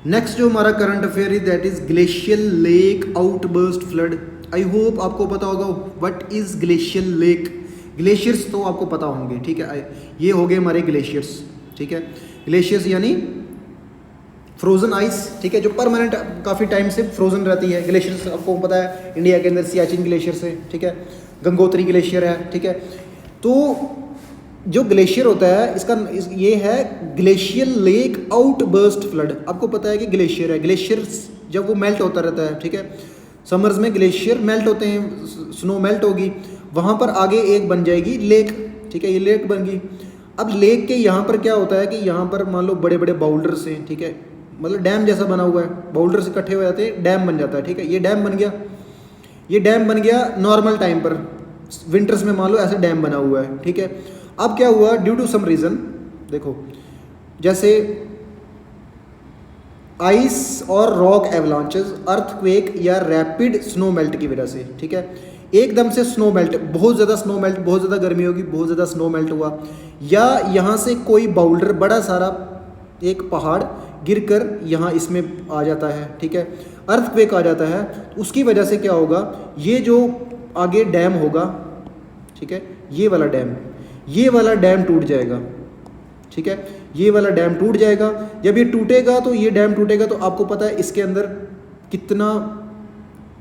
नेक्स्ट जो हमारा current affair is that is glacial lake outburst flood. I hope आपको पता होगा what is glacial lake. Glaciers तो आपको पता होंगे, ठीक है, ये हो गए हमारे ग्लेशियर्स, ठीक है। ग्लेशियर्स यानी फ्रोजन आइस, ठीक है, जो परमानेंट काफ़ी टाइम से फ्रोजन रहती है। ग्लेशियर्स आपको पता है इंडिया के अंदर सियाचिन ग्लेशियर्स है, ठीक है, गंगोत्री ग्लेशियर है, ठीक है। तो जो ग्लेशियर होता है ये है ग्लेशियल लेक आउटबर्स्ट फ्लड। आपको पता है कि ग्लेशियर है, ग्लेशियर जब वो मेल्ट होता रहता है, ठीक है, समर्स में ग्लेशियर मेल्ट होते हैं, स्नो मेल्ट होगी, वहाँ पर आगे एक बन जाएगी लेक, ठीक है, ये लेक बन गई। अब लेक के यहाँ पर क्या होता है कि यहाँ पर मान लो बड़े बड़े बाउल्डर्स हैं, ठीक है, मतलब डैम जैसा बना हुआ है, बाउल्डर्स इकट्ठे हो जाते हैं, डैम बन जाता है, ठीक है। ये डैम बन गया नॉर्मल टाइम पर, विंटर्स में मान लो ऐसे डैम बना हुआ है, ठीक है। अब क्या हुआ, ड्यू टू सम रीज़न, देखो जैसे आइस और रॉक एवलांचेस, अर्थक्वेक या रैपिड स्नो मेल्ट की वजह से, ठीक है, एकदम से स्नो मेल्ट, बहुत ज़्यादा स्नो मेल्ट, बहुत ज़्यादा गर्मी होगी, बहुत ज़्यादा स्नो मेल्ट हुआ, या यहाँ से कोई बाउल्डर बड़ा सारा एक पहाड़ गिरकर यहाँ इसमें आ जाता है, ठीक है, अर्थक्वेक आ जाता है, उसकी वजह से क्या होगा, ये जो आगे डैम होगा, ठीक है, ये वाला डैम टूट जाएगा, ठीक है, ये वाला डैम टूट जाएगा। जब ये टूटेगा तो ये डैम टूटेगा तो आपको पता है इसके अंदर कितना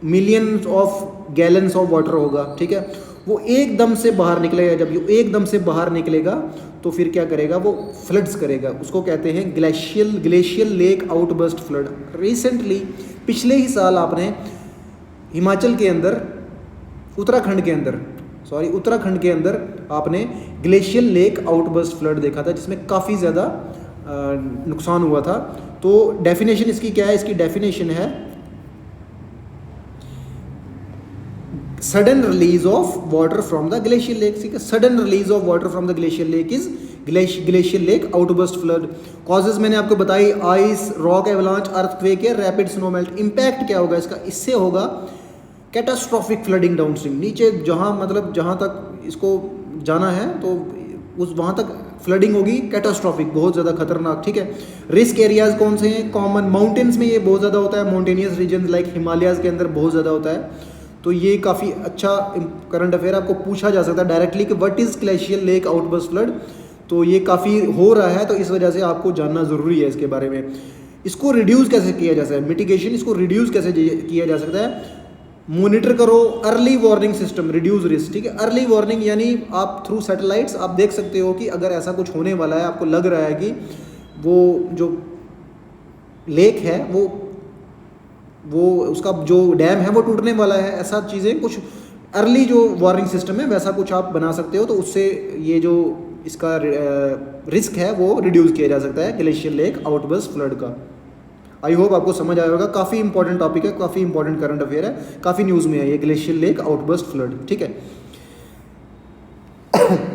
millions of gallons of water होगा, ठीक है, वो एकदम से बाहर निकलेगा। जब ये एकदम से बाहर निकलेगा तो फिर क्या करेगा, वो फ्लड्स करेगा, उसको कहते हैं glacial lake outburst flood. Recently पिछले ही साल आपने हिमाचल के अंदर, उत्तराखंड के अंदर आपने ग्लेशियल लेक आउटबर्स्ट फ्लड देखा था, जिसमें काफ़ी ज़्यादा नुकसान हुआ था। तो डेफिनेशन इसकी क्या है, इसकी डेफिनेशन है sudden release of water from the glacial lake, ठीक है, sudden release of water from the glacial lake is glacier lake outburst flood. Causes मैंने आपको बताई, आइस, रॉक एवलांच, अर्थक्वेक या रैपिड स्नोमेल्ट। इम्पैक्ट क्या होगा इसका, इससे होगा कैटास्ट्रॉफिक फ्लडिंग डाउनस्ट्रीम, नीचे जहाँ मतलब जहाँ तक इसको जाना है तो उस वहाँ तक फ्लडिंग होगी कैटास्ट्रॉफिक, बहुत ज़्यादा खतरनाक, ठीक है। रिस्क एरियाज कौन से हैं, कॉमन माउंटेन्स में ये बहुत ज़्यादा होता है, माउंटेनियस रीजन लाइक हिमालयाज़ के अंदर बहुत ज़्यादा होता है। तो ये काफ़ी अच्छा करंट अफेयर आपको पूछा जा सकता है डायरेक्टली कि what is glacier lake outburst flood. तो ये काफ़ी हो रहा है, तो इस वजह से आपको जानना ज़रूरी है इसके बारे में। इसको रिड्यूस कैसे किया जा सकता है, मिटिगेशन, इसको रिड्यूस कैसे किया जा सकता है, मॉनिटर करो, early warning system, reduce risk, ठीक है। अर्ली वार्निंग यानी आप थ्रू सैटेलाइट्स आप देख सकते हो कि अगर ऐसा कुछ होने वाला है, आपको लग रहा है कि वो जो लेक है वो उसका जो डैम है वो टूटने वाला है, ऐसा चीज़ें कुछ अर्ली जो वार्निंग सिस्टम है वैसा कुछ आप बना सकते हो, तो उससे ये जो इसका रिस्क है वो रिड्यूस किया जा सकता है ग्लेशियर लेक आउटबर्स्ट फ्लड का। आई होप आपको समझ आया होगा, काफ़ी इंपॉर्टेंट टॉपिक है, काफ़ी इंपॉर्टेंट करंट अफेयर है, काफ़ी न्यूज़ में है ये ग्लेशियर लेक आउटबर्स्ट फ्लड, ठीक है।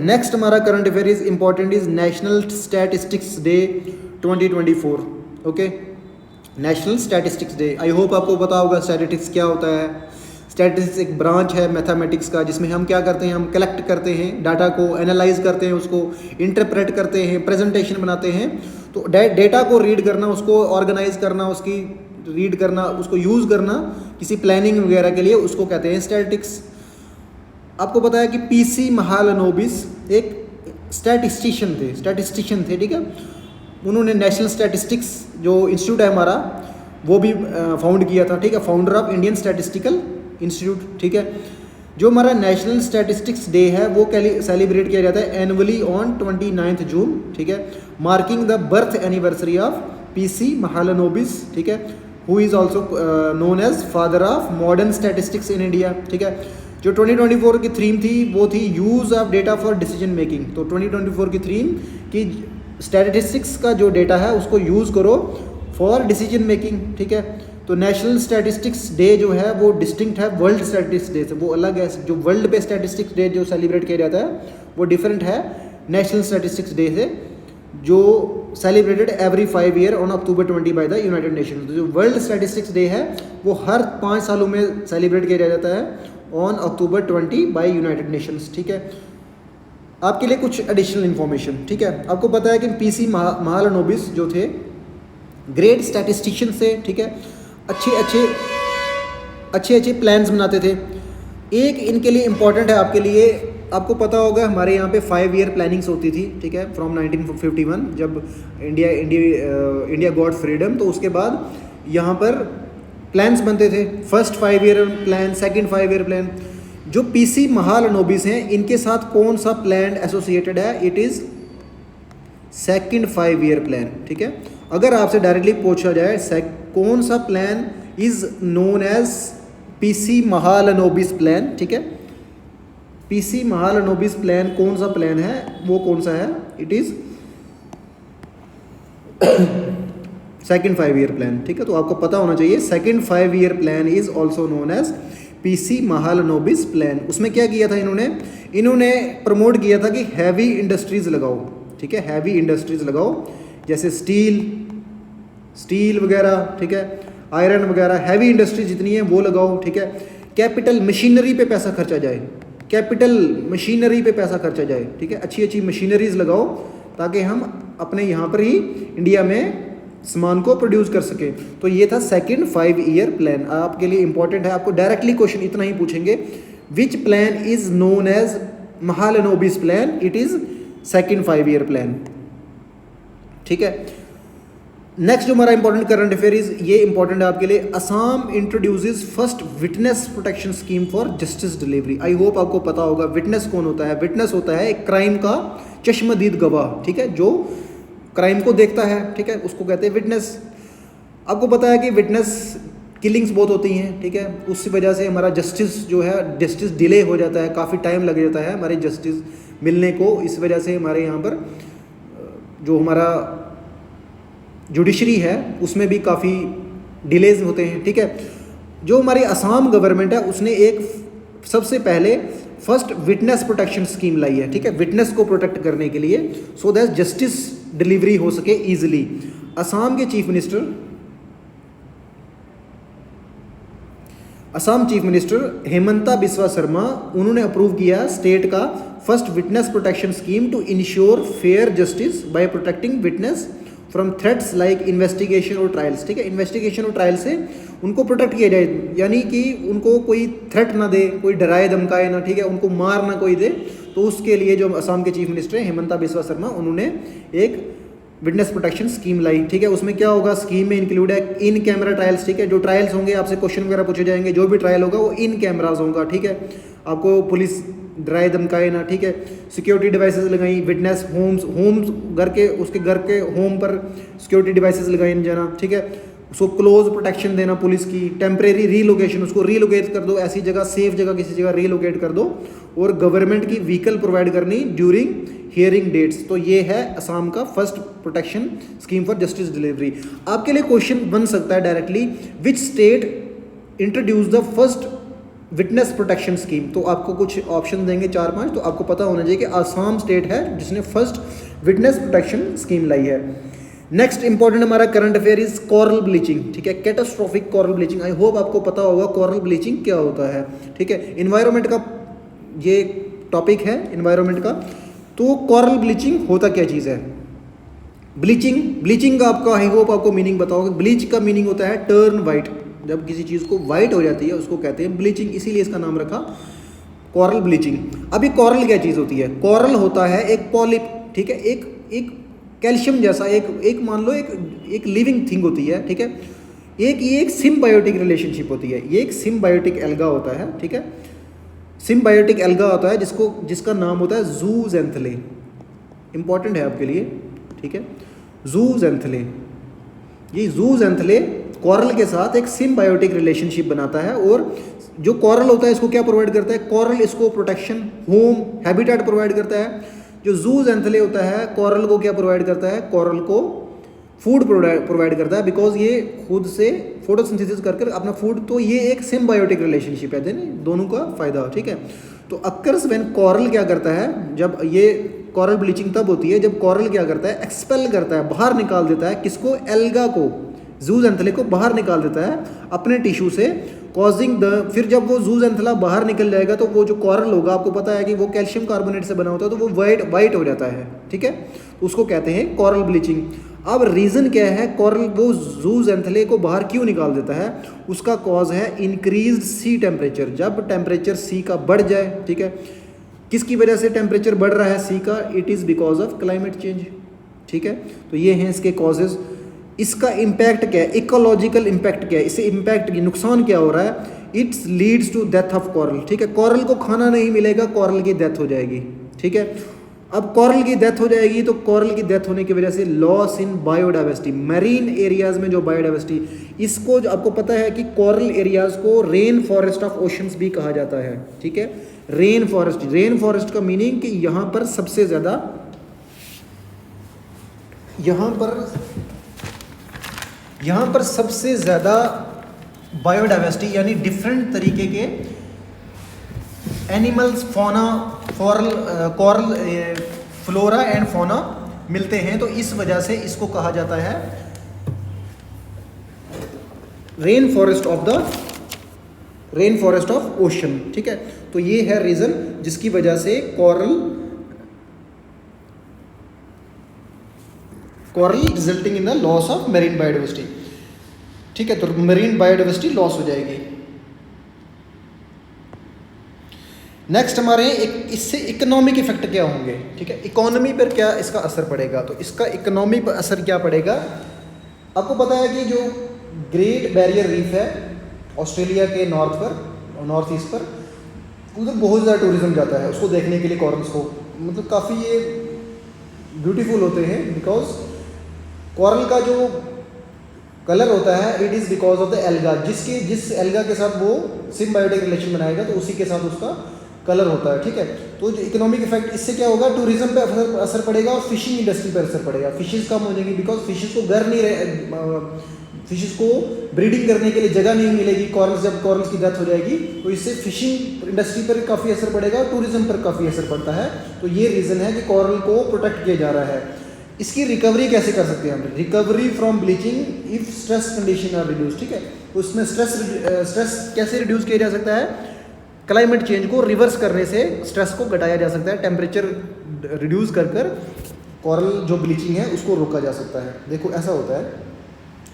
नेक्स्ट हमारा current affair is important is national statistics day 2024, okay. National statistics day, I hope आपको पता होगा स्टैटिस्टिक्स क्या होता है। स्टैटिस्टिक्स एक ब्रांच है मैथमेटिक्स का, जिसमें हम क्या करते हैं, हम कलेक्ट करते हैं डाटा को, एनालाइज करते हैं उसको, इंटरप्रेट करते हैं, प्रेजेंटेशन बनाते हैं। तो डेटा को रीड करना, उसको ऑर्गेनाइज करना, उसकी रीड करना, उसको यूज़ करना किसी प्लानिंग वगैरह के लिए, उसको कहते हैं स्टैटिस्टिक्स। आपको पता है कि पीसी महालनोबिस एक स्टैटिस्टिशियन थे, ठीक है। उन्होंने नेशनल स्टैटिस्टिक्स जो इंस्टीट्यूट है हमारा वो भी फाउंड किया था, ठीक है, founder of Indian statistical institute, ठीक है। जो हमारा नेशनल स्टैटिस्टिक्स डे है वो सेलिब्रेट किया जाता है एनुअली ऑन 29 जून, ठीक है, marking the birth anniversary of PC Mahalanobis, ठीक है, who is also known as father of modern statistics in India, ठीक है। जो 2024 की थीम थी वो थी use of data for decision making. तो 2024 की थीम कि स्टैटिस्टिक्स का जो डेटा है उसको यूज़ करो फॉर डिसीजन मेकिंग, ठीक है। तो नेशनल स्टैटिस्टिक्स डे जो है वो डिस्टिंक्ट है वर्ल्ड स्टैटिस्टिक्स डे से, वो अलग है। जो वर्ल्ड पे स्टैटिस्टिक्स डे जो सेलिब्रेट किया जाता है वो डिफरेंट है नेशनल स्टैटिस्टिक्स डे से, जो celebrated every 5 year on October 20 by the United Nations. जो वर्ल्ड स्टैटिस्टिक्स डे है वो हर 5 सालों में सेलिब्रेट किया जाता है on October 20 by United Nations, ठीक है। आपके लिए कुछ एडिशनल इन्फॉर्मेशन, ठीक है। आपको पता है कि पीसी महालनोबिस जो थे ग्रेट स्टैटिस्टिशियन से, ठीक है, अच्छे प्लान्स बनाते थे। एक इनके लिए इम्पॉर्टेंट है आपके लिए, आपको पता होगा हमारे यहाँ पे 5 ईयर प्लानिंग्स होती थी, ठीक है, फ्रॉम 1951 जब इंडिया गॉट फ्रीडम, तो उसके बाद यहाँ पर प्लान्स बनते थे, first 5 year plan, second 5 year plan. जो पीसी महालनोबिस हैं इनके साथ कौन सा प्लान एसोसिएटेड है, it is second 5 year plan, ठीक है। अगर आपसे डायरेक्टली पूछा जाए कौन सा plan is known as PC Mahalanobis plan, ठीक है, पीसी महालनोबिस प्लान कौन सा प्लान है, वो कौन सा है, it is second 5 year plan, ठीक है। तो आपको पता होना चाहिए second 5 year plan is also known as PC Mahalanobis plan. उसमें क्या किया था इन्होंने प्रमोट किया था कि हैवी इंडस्ट्रीज लगाओ, ठीक है, हैवी इंडस्ट्रीज लगाओ, जैसे स्टील वगैरह, ठीक है, आयरन वगैरह, हैवी इंडस्ट्री जितनी है वो लगाओ, ठीक है। कैपिटल मशीनरी पे पैसा खर्चा जाए, ठीक है, अच्छी मशीनरीज लगाओ ताकि हम अपने यहाँ पर ही इंडिया में सामान को प्रोड्यूस कर सकें। तो ये था सेकंड 5 ईयर प्लान, आपके लिए इंपॉर्टेंट है। आपको डायरेक्टली क्वेश्चन इतना ही पूछेंगे, which plan is known as Mahalanobis plan, it is second 5 year plan, ठीक है। नेक्स्ट जो हमारा इंपॉर्टेंट करंट अफेयर इज, ये इंपॉर्टेंट है आपके लिए, Assam introduces first witness protection scheme for justice delivery. I hope आपको पता होगा विटनेस कौन होता है। विटनेस होता है एक क्राइम का चश्मदीद गवाह, ठीक है, जो क्राइम को देखता है, ठीक है, उसको कहते हैं विटनेस। आपको पता है कि विटनेस किलिंग्स बहुत होती हैं, ठीक है, उस वजह से हमारा जस्टिस जो है जस्टिस डिले हो जाता है, काफ़ी टाइम लग जाता है हमारे जस्टिस मिलने को। इस वजह से हमारे यहाँ पर जो हमारा जुडिशरी है उसमें भी काफ़ी डिलेज होते हैं, ठीक है। जो हमारी असम गवर्नमेंट है उसने एक सबसे पहले फर्स्ट विटनेस प्रोटेक्शन स्कीम लाई है, ठीक है, विटनेस को प्रोटेक्ट करने के लिए, सो दैट जस्टिस डिलीवरी हो सके easily. Assam chief minister Hemanta Biswa Sarma, उन्होंने अप्रूव किया स्टेट का first witness protection scheme to ensure fair justice by protecting witness from threats like investigation और ट्रायल्स, ठीक है, इन्वेस्टिगेशन और ट्रायल से उनको प्रोटेक्ट किया जाए, यानी कि उनको कोई थ्रेट ना दे, कोई डराए धमकाए ना, ठीक है, उनको मार ना कोई दे। तो उसके लिए जो असम के चीफ मिनिस्टर हैं हेमंता बिस्वा शर्मा, उन्होंने एक विटनेस प्रोटेक्शन स्कीम लाई, ठीक है। उसमें क्या होगा, स्कीम में इंक्लूड है इन कैमरा ट्रायल्स, ठीक है, जो ट्रायल्स होंगे आपसे क्वेश्चन वगैरह पूछे जाएंगे, जो भी ट्रायल होगा वो इन कैमराज होगा, ठीक है, आपको पुलिस डराए धमकाए ना, ठीक है। सिक्योरिटी डिवाइसेस लगाई, विटनेस होम्स घर के होम पर सिक्योरिटी डिवाइसेस लगाई जाना, ठीक है, उसको क्लोज प्रोटेक्शन देना पुलिस की, टेम्परेरी रीलोकेशन, उसको रीलोकेट कर दो ऐसी जगह, सेफ जगह किसी जगह रीलोकेट कर दो, और गवर्नमेंट की व्हीकल प्रोवाइड करनी ड्यूरिंग हियरिंग डेट्स। तो ये है असम का first protection scheme for justice delivery. आपके लिए क्वेश्चन बन सकता है directly, which state introduce the first witness protection scheme. तो आपको कुछ ऑप्शन देंगे 4-5, तो आपको पता होना चाहिए कि असम स्टेट है जिसने फर्स्ट विटनेस प्रोटेक्शन स्कीम लाई है। नेक्स्ट इंपॉर्टेंट हमारा current affair is coral bleaching, ठीक है, कैटास्ट्रोफिक कोरल ब्लीचिंग। आई होप आपको पता होगा कोरल ब्लीचिंग क्या होता है, ठीक है। इन्वायरमेंट का ये टॉपिक है, इन्वायरमेंट का। तो कोरल ब्लीचिंग होता क्या चीज़ है? ब्लीचिंग का आपका आई होप आपको मीनिंग बताओगे। ब्लीच का मीनिंग होता है टर्न वाइट, जब किसी चीज़ को वाइट हो जाती है उसको कहते हैं ब्लीचिंग, इसीलिए इसका नाम रखा कोरल ब्लीचिंग। अब ये कोरल क्या चीज़ होती है? कोरल होता है एक पॉलिप, ठीक है, एक कैल्शियम जैसा एक मान लो एक लिविंग थिंग होती है, ठीक है। ये एक सिम्बायोटिक रिलेशनशिप होती है, ये एक सिम्बायोटिक एल्गा होता है, ठीक है, सिम्बायोटिक एल्गा होता है जिसका नाम होता है ज़ूज़ैंथले। इंपॉर्टेंट है आपके लिए, ठीक है, ज़ूज़ैंथले। ये ज़ूज़ैंथले कोरल के साथ एक सिम्बायोटिक रिलेशनशिप बनाता है, और जो कोरल होता है इसको क्या प्रोवाइड करता है? कोरल इसको प्रोटेक्शन, होम, हैबिटेट प्रोवाइड करता है। जो ज़ूज़ैंथले होता है कोरल को क्या प्रोवाइड करता है? कोरल को फूड प्रोवाइड करता है, बिकॉज ये खुद से फोटोसिंथेसिस करके अपना फूड, तो ये एक सिम्बायोटिक रिलेशनशिप है, दोनों का फायदा, ठीक है। तो अक्कर्स व्हेन कोरल क्या करता है, जब ये कोरल ब्लीचिंग तब होती है जब कोरल क्या करता है, एक्सपेल करता है, बाहर निकाल देता है, किसको? एल्गा को, ज़ूज़ैंथले को बाहर निकाल देता है अपने टिश्यू से, कॉजिंग द, फिर जब वो ज़ूज़ैंथला बाहर निकल जाएगा तो वो जो कोरल होगा, आपको पता है कि वो कैल्शियम कार्बोनेट से बना होता है, तो वो वाइट हो जाता है, ठीक है, उसको कहते हैं कोरल ब्लीचिंग। अब रीज़न क्या है, कोरल वो ज़ूज़ैंथले को बाहर क्यों निकाल देता है? उसका कॉज है इंक्रीज्ड सी टेम्परेचर। जब टेम्परेचर सी का बढ़ जाए, ठीक है, किसकी वजह से टेम्परेचर बढ़ रहा है सी का? It is because of climate change, ठीक है। तो ये हैं इसके कॉजेज़। इसका इम्पैक्ट क्या है, इकोलॉजिकल इम्पैक्ट क्या है, इससे इम्पैक्ट की नुकसान क्या हो रहा है? It's leads to death of coral, ठीक है, कोरल को खाना नहीं मिलेगा, कोरल की डेथ हो जाएगी, ठीक है। अब कोरल की डेथ हो जाएगी तो कोरल की डेथ होने की वजह से loss in biodiversity, marine areas में जो बायोडाइवर्सिटी, इसको जो आपको पता है कि कोरल एरियाज को रेन फॉरेस्ट ऑफ ओशंस भी कहा जाता है, ठीक है। रेन फॉरेस्ट का मीनिंग कि यहाँ पर सबसे ज़्यादा, यहाँ पर सबसे ज़्यादा बायोडाइवर्सिटी यानी डिफरेंट तरीके के animals, fauna, coral flora and fauna मिलते हैं, तो इस वजह से इसको कहा जाता है रेन फॉरेस्ट ऑफ ओशन, ठीक है। तो ये है रीज़न जिसकी वजह से coral resulting in the loss of marine biodiversity, ठीक है। तो मेरीन बायोडाइवर्सिटी लॉस हो जाएगी। नेक्स्ट हमारे इससे इकोनॉमिक इफेक्ट क्या होंगे, ठीक है, इकोनॉमी पर क्या इसका असर पड़ेगा? तो इसका इकोनॉमी पर असर क्या पड़ेगा? आपको पता है कि जो ग्रेट बैरियर रीफ है ऑस्ट्रेलिया के नॉर्थ ईस्ट पर, उधर बहुत ज़्यादा टूरिज्म जाता है उसको देखने के लिए, कॉरल्स को, मतलब काफ़ी ये ब्यूटीफुल होते हैं, बिकॉज कोरल का जो कलर होता है it is because of the alga, जिस एल्गा के साथ वो सिम्बायोटिक रिलेशन बनाएगा तो उसी के साथ उसका कलर होता है, ठीक है। तो जो इकोनॉमिक इफेक्ट इससे क्या होगा, टूरिज्म पे असर पड़ेगा और फिशिंग इंडस्ट्री पर असर पड़ेगा, फिशेस कम हो जाएंगी, बिकॉज फिशेस को घर नहीं फिशेस को ब्रीडिंग करने के लिए जगह नहीं मिलेगी, कॉरल्स जब कॉरल्स की डेथ हो जाएगी तो इससे फिशिंग इंडस्ट्री पर काफ़ी असर पड़ेगा और टूरिज्म पर काफ़ी असर पड़ता है। तो ये रीज़न है कि कॉरल को प्रोटेक्ट किया जा रहा है। इसकी रिकवरी कैसे कर सकते हैं हम? Recovery from bleaching if stress condition are reduce, ठीक है। तो उसमें स्ट्रेस कैसे रिड्यूस किया जा सकता है? क्लाइमेट चेंज को रिवर्स करने से स्ट्रेस को घटाया जा सकता है, टेम्परेचर रिड्यूस कर कर कॉरल जो ब्लीचिंग है उसको रोका जा सकता है। देखो ऐसा होता है,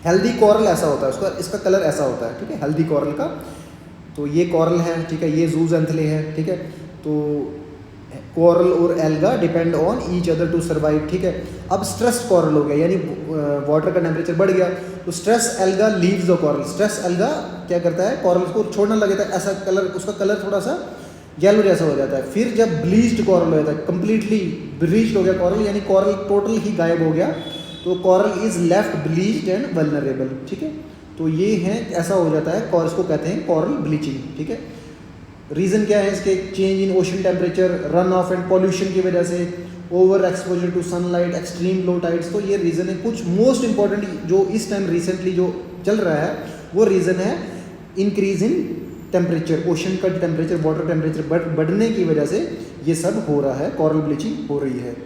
हेल्दी कॉरल ऐसा होता है, उसका इसका कलर ऐसा होता है, ठीक है, हेल्दी कॉरल का। तो ये कॉरल है, ठीक है, ये जूजेंथले है, ठीक है। तो कॉरल और algae depend on each other to survive, ठीक है। अब स्ट्रेस कॉरल हो गया, यानी वाटर का टेम्परेचर बढ़ गया तो stress alga leaves the coral. Stress alga क्या करता है? कॉरल को छोड़ने लगता है, ऐसा कलर, उसका कलर थोड़ा सा येलो जैसा हो जाता है। फिर जब ब्लीच्ड कॉरल हो जाता है, कंप्लीटली ब्लीच्ड हो गया कॉरल, यानी कॉरल टोटल ही गायब हो गया, तो coral is left bleached and vulnerable, ठीक है। तो ये है, ऐसा हो जाता है, और इसको कहते हैं कॉरल ब्लीचिंग, ठीक है। रीज़न क्या है इसके? Change in ocean temperature, run off and pollution की वजह से, over exposure to sunlight, extreme low tides. तो ये रीज़न है। कुछ मोस्ट इंपॉर्टेंट जो इस टाइम रिसेंटली जो चल रहा है वो रीज़न है इंक्रीज इन टेम्परेचर, ओशन का टेम्परेचर, वाटर टेम्परेचर बढ़ने की वजह से ये सब हो रहा है, कॉरल ब्लीचिंग हो रही है।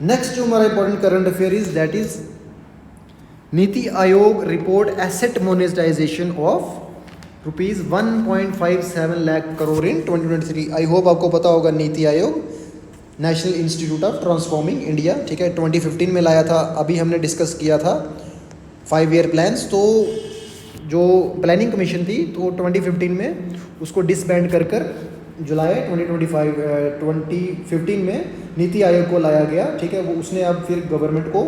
नेक्स्ट जो हमारा important current affair is that is NITI Aayog report asset monetisation of ₹1.57 lakh crore in 2023। I hope आपको पता होगा, NITI Aayog national institute of transforming India, ठीक है, 2015 में लाया था। अभी हमने डिस्कस किया था 5 ईयर प्लान्स। तो जो प्लानिंग कमीशन थी तो 2015 में उसको डिसबैंड कर कर जुलाई 2015 में नीति आयोग को लाया गया, ठीक है। वो उसने अब फिर गवर्नमेंट को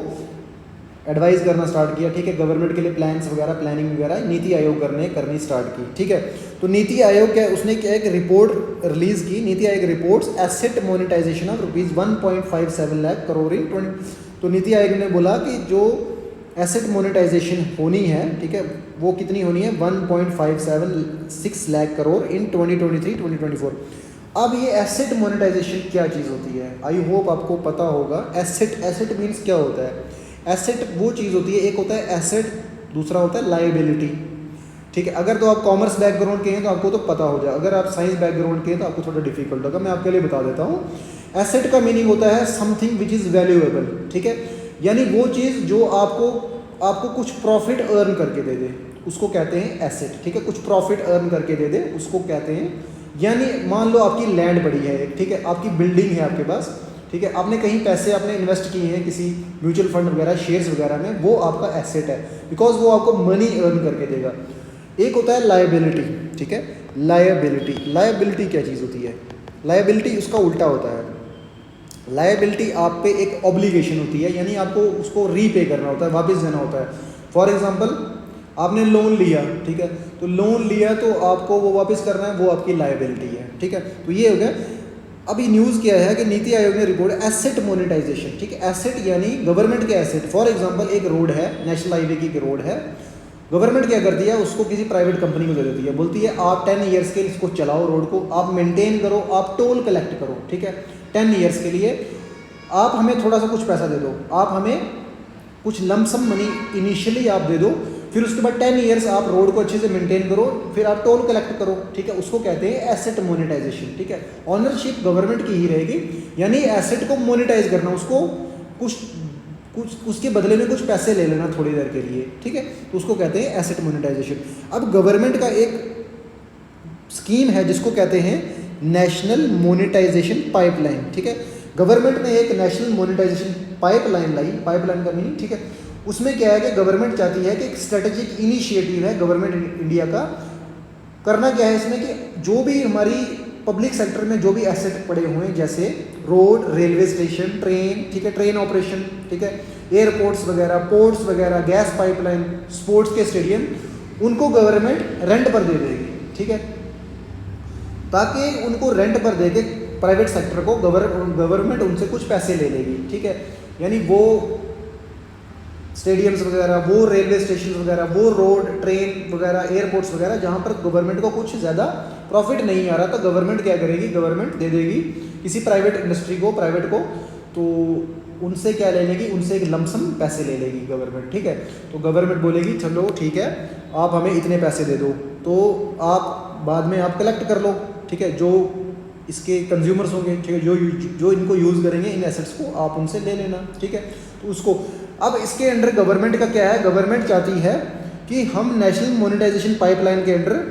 एडवाइस करना स्टार्ट किया, ठीक है। गवर्नमेंट के लिए प्लान्स वगैरह, प्लानिंग वगैरह नीति आयोग करनी स्टार्ट की, ठीक है। तो नीति आयोग क्या, उसने क्या एक रिपोर्ट रिलीज की, NITI Aayog reports asset monetisation of ₹1.57 lakh crore in 20। तो नीति आयोग ने बोला कि जो एसेट मोनेटाइजेशन होनी है, ठीक है, वो कितनी होनी है? 1.576 लाख करोड़ इन 2023-2024। अब ये एसेट मोनेटाइजेशन क्या चीज़ होती है? आई होप आपको पता होगा। एसेट मीन्स क्या होता है? एसेट वो चीज़ होती है, एक होता है एसेट, दूसरा होता है लायबिलिटी, ठीक है। अगर तो आप कॉमर्स बैकग्राउंड के हैं तो आपको तो पता हो जाए, अगर आप साइंस बैकग्राउंड के हैं तो आपको थोड़ा डिफिकल्ट होगा। मैं आपके लिए बता देता हूँ। एसेट का मीनिंग होता है समथिंग विच इज़ वैल्यूएबल, ठीक है, यानी वो चीज़ जो आपको कुछ प्रॉफिट अर्न करके दे दे, उसको कहते हैं एसेट, ठीक है। कुछ प्रॉफिट अर्न करके दे दे उसको कहते हैं, यानी मान लो आपकी लैंड पड़ी है एक, ठीक है, आपकी बिल्डिंग है आपके पास, ठीक है, आपने कहीं पैसे आपने इन्वेस्ट किए हैं किसी म्यूचुअल फंड वगैरह, शेयर्स वगैरह में, वो आपका एसेट है, बिकॉज वो आपको मनी अर्न करके देगा। एक होता है लायबिलिटी, ठीक है। लायबिलिटी क्या चीज़ होती है? लायबिलिटी उसका उल्टा होता है। लायबिलिटी आप पे एक ऑब्लिगेशन होती है, यानी आपको उसको रीपे करना होता है, वापस देना होता है। फॉर एग्जांपल आपने लोन लिया, ठीक है, तो लोन लिया तो आपको वो वापस करना है, वो आपकी लायबिलिटी है, ठीक है। तो ये हो गया। अभी न्यूज़ क्या है कि नीति आयोग ने रिपोर्ट एसेट मोनेटाइजेशन, ठीक है, एसेट यानी गवर्नमेंट के एसेट। फॉर एग्जांपल एक रोड है, नेशनल हाईवे की एक रोड है, गवर्नमेंट क्या करती है, उसको किसी प्राइवेट कंपनी को दे देती है, बोलती है आप 10 ईयर्स के लिए इसको चलाओ, रोड को आप मेंटेन करो, आप टोल कलेक्ट करो, ठीक है, 10 ईयर्स के लिए आप हमें थोड़ा सा कुछ पैसा दे दो, आप हमें कुछ लमसम मनी इनिशियली आप दे दो, फिर उसके बाद 10 ईयर्स आप रोड को अच्छे से मेंटेन करो, फिर आप टोल कलेक्ट करो, ठीक है। उसको कहते हैं एसेट मोनेटाइजेशन, ठीक है। ऑनरशिप गवर्नमेंट की ही रहेगी, यानी एसेट को मोनेटाइज करना, उसको कुछ उसके बदले में कुछ पैसे ले लेना थोड़ी देर के लिए, ठीक है, तो उसको कहते हैं एसेट मोनेटाइजेशन। अब गवर्नमेंट का एक स्कीम है जिसको कहते हैं नेशनल मोनेटाइजेशन पाइपलाइन, ठीक है। गवर्नमेंट ने एक नेशनल मोनेटाइजेशन पाइपलाइन लाई, पाइपलाइन का मीनिंग, ठीक है। उसमें क्या है कि गवर्नमेंट चाहती है कि एक स्ट्रेटेजिक इनिशिएटिव है गवर्नमेंट इंडिया का। करना क्या है इसमें कि जो भी हमारी पब्लिक सेक्टर में जो भी एसेट पड़े हुए हैं, जैसे रोड, रेलवे स्टेशन, ट्रेन, ठीक है, ट्रेन ऑपरेशन, ठीक है, एयरपोर्ट्स वगैरह, पोर्ट्स वगैरह, गैस पाइपलाइन, स्पोर्ट्स के स्टेडियम, उनको गवर्नमेंट रेंट पर दे देगी, ठीक है, ताकि उनको रेंट पर दे के प्राइवेट सेक्टर को गवर्नमेंट उनसे कुछ पैसे ले लेगी, ठीक है। यानी वो स्टेडियम्स वगैरह, वो रेलवे स्टेशन वगैरह, वो रोड, ट्रेन वगैरह, एयरपोर्ट्स वगैरह, जहाँ पर गवर्नमेंट को कुछ ज़्यादा प्रॉफिट नहीं आ रहा, तो गवर्नमेंट क्या करेगी, गवर्नमेंट दे देगी किसी प्राइवेट इंडस्ट्री को, प्राइवेट को, तो उनसे क्या ले लेगी, उनसे एक लमसम पैसे ले लेगी गवर्नमेंट, ठीक है। तो गवर्नमेंट बोलेगी चलो ठीक है आप हमें इतने पैसे दे दो, तो आप बाद में आप कलेक्ट कर लो, ठीक है। जो इसके कंज्यूमर्स होंगे, ठीक है, जो इनको यूज़ करेंगे इन एसेट्स को, आप उनसे ले लेना, ठीक है। तो उसको अब इसके अंडर गवर्नमेंट का क्या है, गवर्नमेंट चाहती है कि हम नेशनल मोनेटाइजेशन पाइपलाइन के अंडर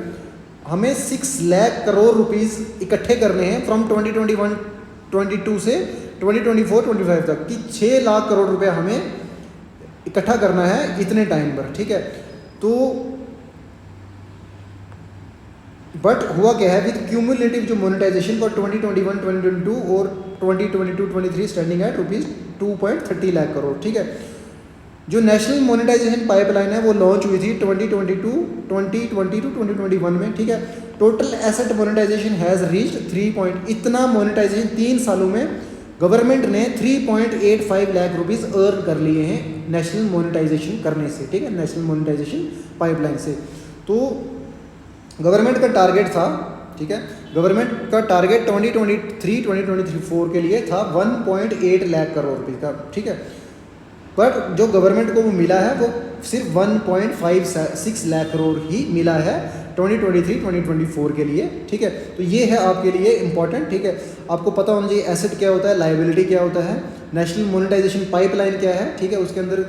हमें 6 लाख करोड़ रुपीस इकट्ठे करने हैं फ्रॉम 2021-22 से 2024-25 तक, कि 6 लाख करोड़ रुपए हमें इकट्ठा करना है इतने टाइम पर, ठीक है। तो बट हुआ क्या है, विद क्यूमुलेटिव जो मोनेटाइजेशन फॉर 2021-2022 और 2022-23 स्टैंडिंग एट ₹2.30 लाख करोड़, ठीक है। जो नेशनल मोनेटाइजेशन पाइपलाइन है वो लॉन्च हुई थी 2020-2021 में, ठीक है। Total asset monetisation has reached इतना मोनेटाइजेशन 3 सालों में गवर्नमेंट ने 3.85 लाख रुपीस अर्न कर लिए हैं नेशनल मोनेटाइजेशन करने से, ठीक है, नेशनल मोनेटाइजेशन पाइपलाइन से। तो गवर्नमेंट का टारगेट था, ठीक है, गवर्नमेंट का टारगेट 2023-2024 के लिए था 1.8 लाख करोड़ रुपये का, ठीक है। बट जो गवर्नमेंट को वो मिला है वो सिर्फ 1.56 लाख करोड़ ही मिला है 2023-2024 के लिए, ठीक है। तो ये है आपके लिए इम्पॉर्टेंट, ठीक है। आपको पता होना चाहिए एसेट क्या होता है, लायबिलिटी क्या होता है, नेशनल मोनेटाइजेशन पाइपलाइन क्या है, ठीक है। उसके अंदर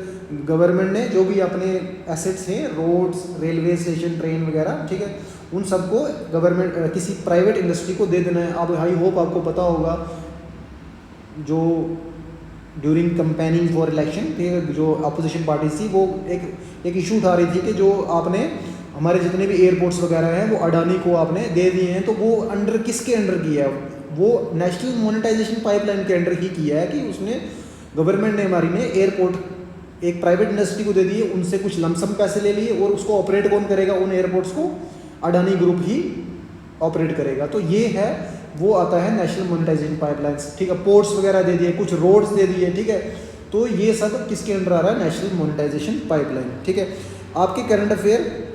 गवर्नमेंट ने जो भी अपने एसेट्स हैं, रोड्स, रेलवे स्टेशन, ट्रेन वगैरह, ठीक है, उन सबको गवर्नमेंट किसी प्राइवेट इंडस्ट्री को दे देना है। अब आई होप आपको पता होगा जो ड्यूरिंग कंपेनिंग फॉर इलेक्शन, ठीक है, जो अपोजिशन पार्टी थी वो एक इशू उठा रही थी कि जो आपने हमारे जितने भी एयरपोर्ट्स वगैरह हैं वो अडानी को आपने दे दिए हैं, तो वो अंडर किसके अंडर किया है, वो नेशनल मोनेटाइजेशन पाइपलाइन के अंडर ही किया है कि उसने गवर्नमेंट ने हमारी ने एयरपोर्ट एक प्राइवेट इंडस्ट्री को दे दिए, उनसे कुछ लमसम पैसे ले लिए और उसको ऑपरेट कौन करेगा, उन एयरपोर्ट्स को अडानी ग्रुप ही ऑपरेट करेगा। तो ये है वो आता है नेशनल मोनेटाइजेशन पाइपलाइंस, ठीक है। पोर्ट्स वगैरह दे दिए, कुछ रोड्स दे दिए, ठीक है। तो ये सब किसके अंडर आ रहा है, नेशनल मोनेटाइजेशन पाइपलाइन, ठीक है। आपके करंट अफेयर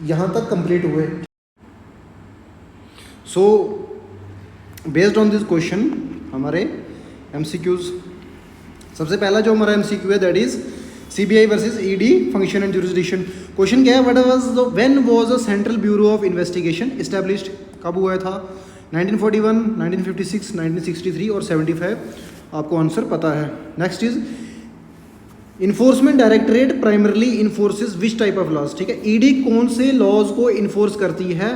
यहाँ तक कंप्लीट हुए। So based on this question हमारे MCQs, सबसे पहला जो हमारा MCQ है that is CBI versus ED function and jurisdiction. Question क्या है, when was the central bureau of investigation established, कब हुआ था, 1941, 1956, 1963 और 75, आपको आंसर पता है। Next is enforcement directorate primarily enforces which type of laws, ठीक है। ED कौन से लॉज को इन्फोर्स करती है,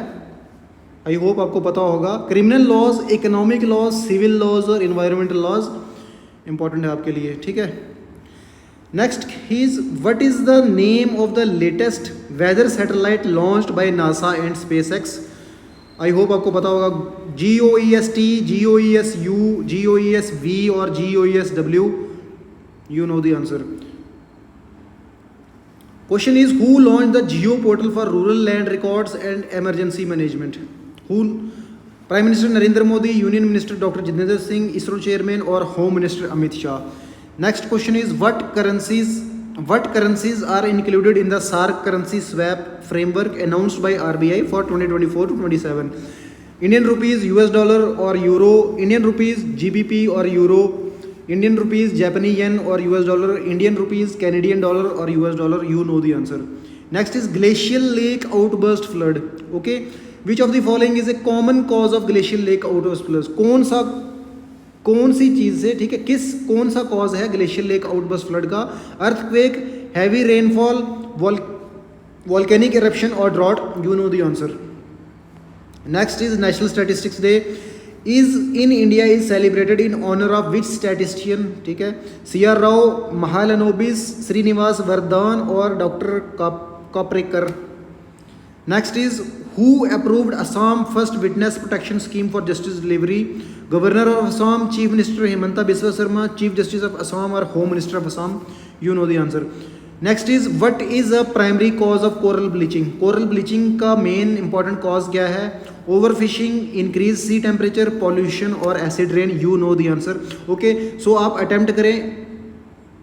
आई होप आपको पता होगा, criminal laws, economic laws, civil laws और इन्वायरमेंटल लॉज, इंपॉर्टेंट है आपके लिए, ठीक है। Next is what is the name of the latest weather satellite launched by NASA and SpaceX, I hope आपको पता होगा, GOES-T, GOES-U, GOES-V और GOES-W, you know the answer. Question is who launched the Geo portal for rural land records and emergency management? Who? Prime Minister Narendra Modi, Union Minister Dr. Jitendra Singh, ISRO Chairman और Home Minister Amit Shah. Next question is what currencies are included in the SARC currency swap framework announced by RBI for 2024 to 27? Indian rupees, US dollar or euro, Indian rupees, GBP or euro, Indian rupees, Japanese yen or US dollar, Indian rupees, Canadian dollar or US dollar, you know the answer. Next is glacial lake outburst flood. Okay, which of the following is a common cause of glacial lake outburst flood? कौन सी चीज़ से, ठीक है, कौन सा cause है glacial lake outburst flood का? Earthquake, heavy rainfall, volcanic eruption और drought, you know the answer. Next is national statistics day is in India is celebrated in honour of which statistician, ठीक है, CR राव, महालनोबिस, श्रीनिवास वरदान और doctor Kaprekar. Next is who approved Assam first witness protection scheme for justice delivery? Governor of Assam, chief minister Hemanta Biswa Sarma, chief justice of Assam और home minister of Assam, you know the answer. Next is what is a primary cause of coral bleaching? Coral bleaching का main important cause क्या है? Overfishing, increase sea temperature, pollution और acid rain, you know the answer. Okay, so आप attempt करें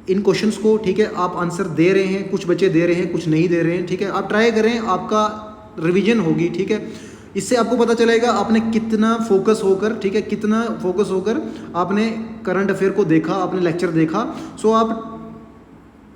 इन questions को, ठीक है। आप आंसर दे रहे हैं, कुछ बच्चे दे रहे हैं, कुछ नहीं दे रहे हैं, ठीक है। आप ट्राई करें, आपका रिवीजन होगी, ठीक है। इससे आपको पता चलेगा आपने कितना फोकस होकर, ठीक है, कितना फोकस होकर आपने करंट अफेयर को देखा, आपने लेक्चर देखा। सो आप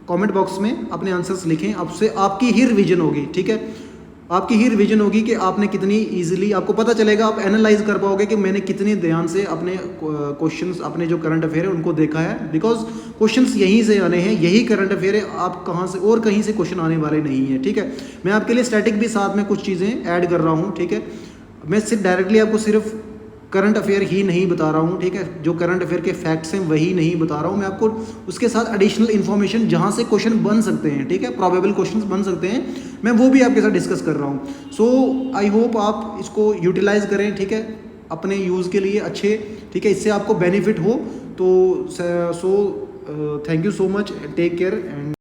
कमेंट बॉक्स में अपने आंसर्स लिखें, आपसे आपकी ही रिवीजन होगी, ठीक है, आपकी ही रिवीजन होगी कि आपने कितनी इजीली, आपको पता चलेगा, आप एनालाइज कर पाओगे कि मैंने कितने ध्यान से अपने क्वेश्चंस, अपने जो करंट अफेयर है उनको देखा है। बिकॉज क्वेश्चंस यहीं से आने हैं, यही करंट अफेयर है, आप कहाँ से और कहीं से क्वेश्चन आने वाले नहीं है, ठीक है। मैं आपके लिए स्टैटिक भी साथ में कुछ चीज़ें ऐड कर रहा हूँ, ठीक है। मैं सिर्फ डायरेक्टली आपको सिर्फ करंट अफेयर ही नहीं बता रहा हूँ, ठीक है, जो करंट अफेयर के फैक्ट्स हैं वही नहीं बता रहा हूँ मैं आपको, उसके साथ एडिशनल इन्फॉर्मेशन जहाँ से क्वेश्चन बन सकते हैं, ठीक है, प्रोबेबल क्वेश्चंस बन सकते हैं, मैं वो भी आपके साथ डिस्कस कर रहा हूँ। सो आई होप आप इसको यूटिलाइज करें, ठीक है, अपने यूज़ के लिए अच्छे, ठीक है, इससे आपको बेनिफिट हो। तो so thank you so much, take care and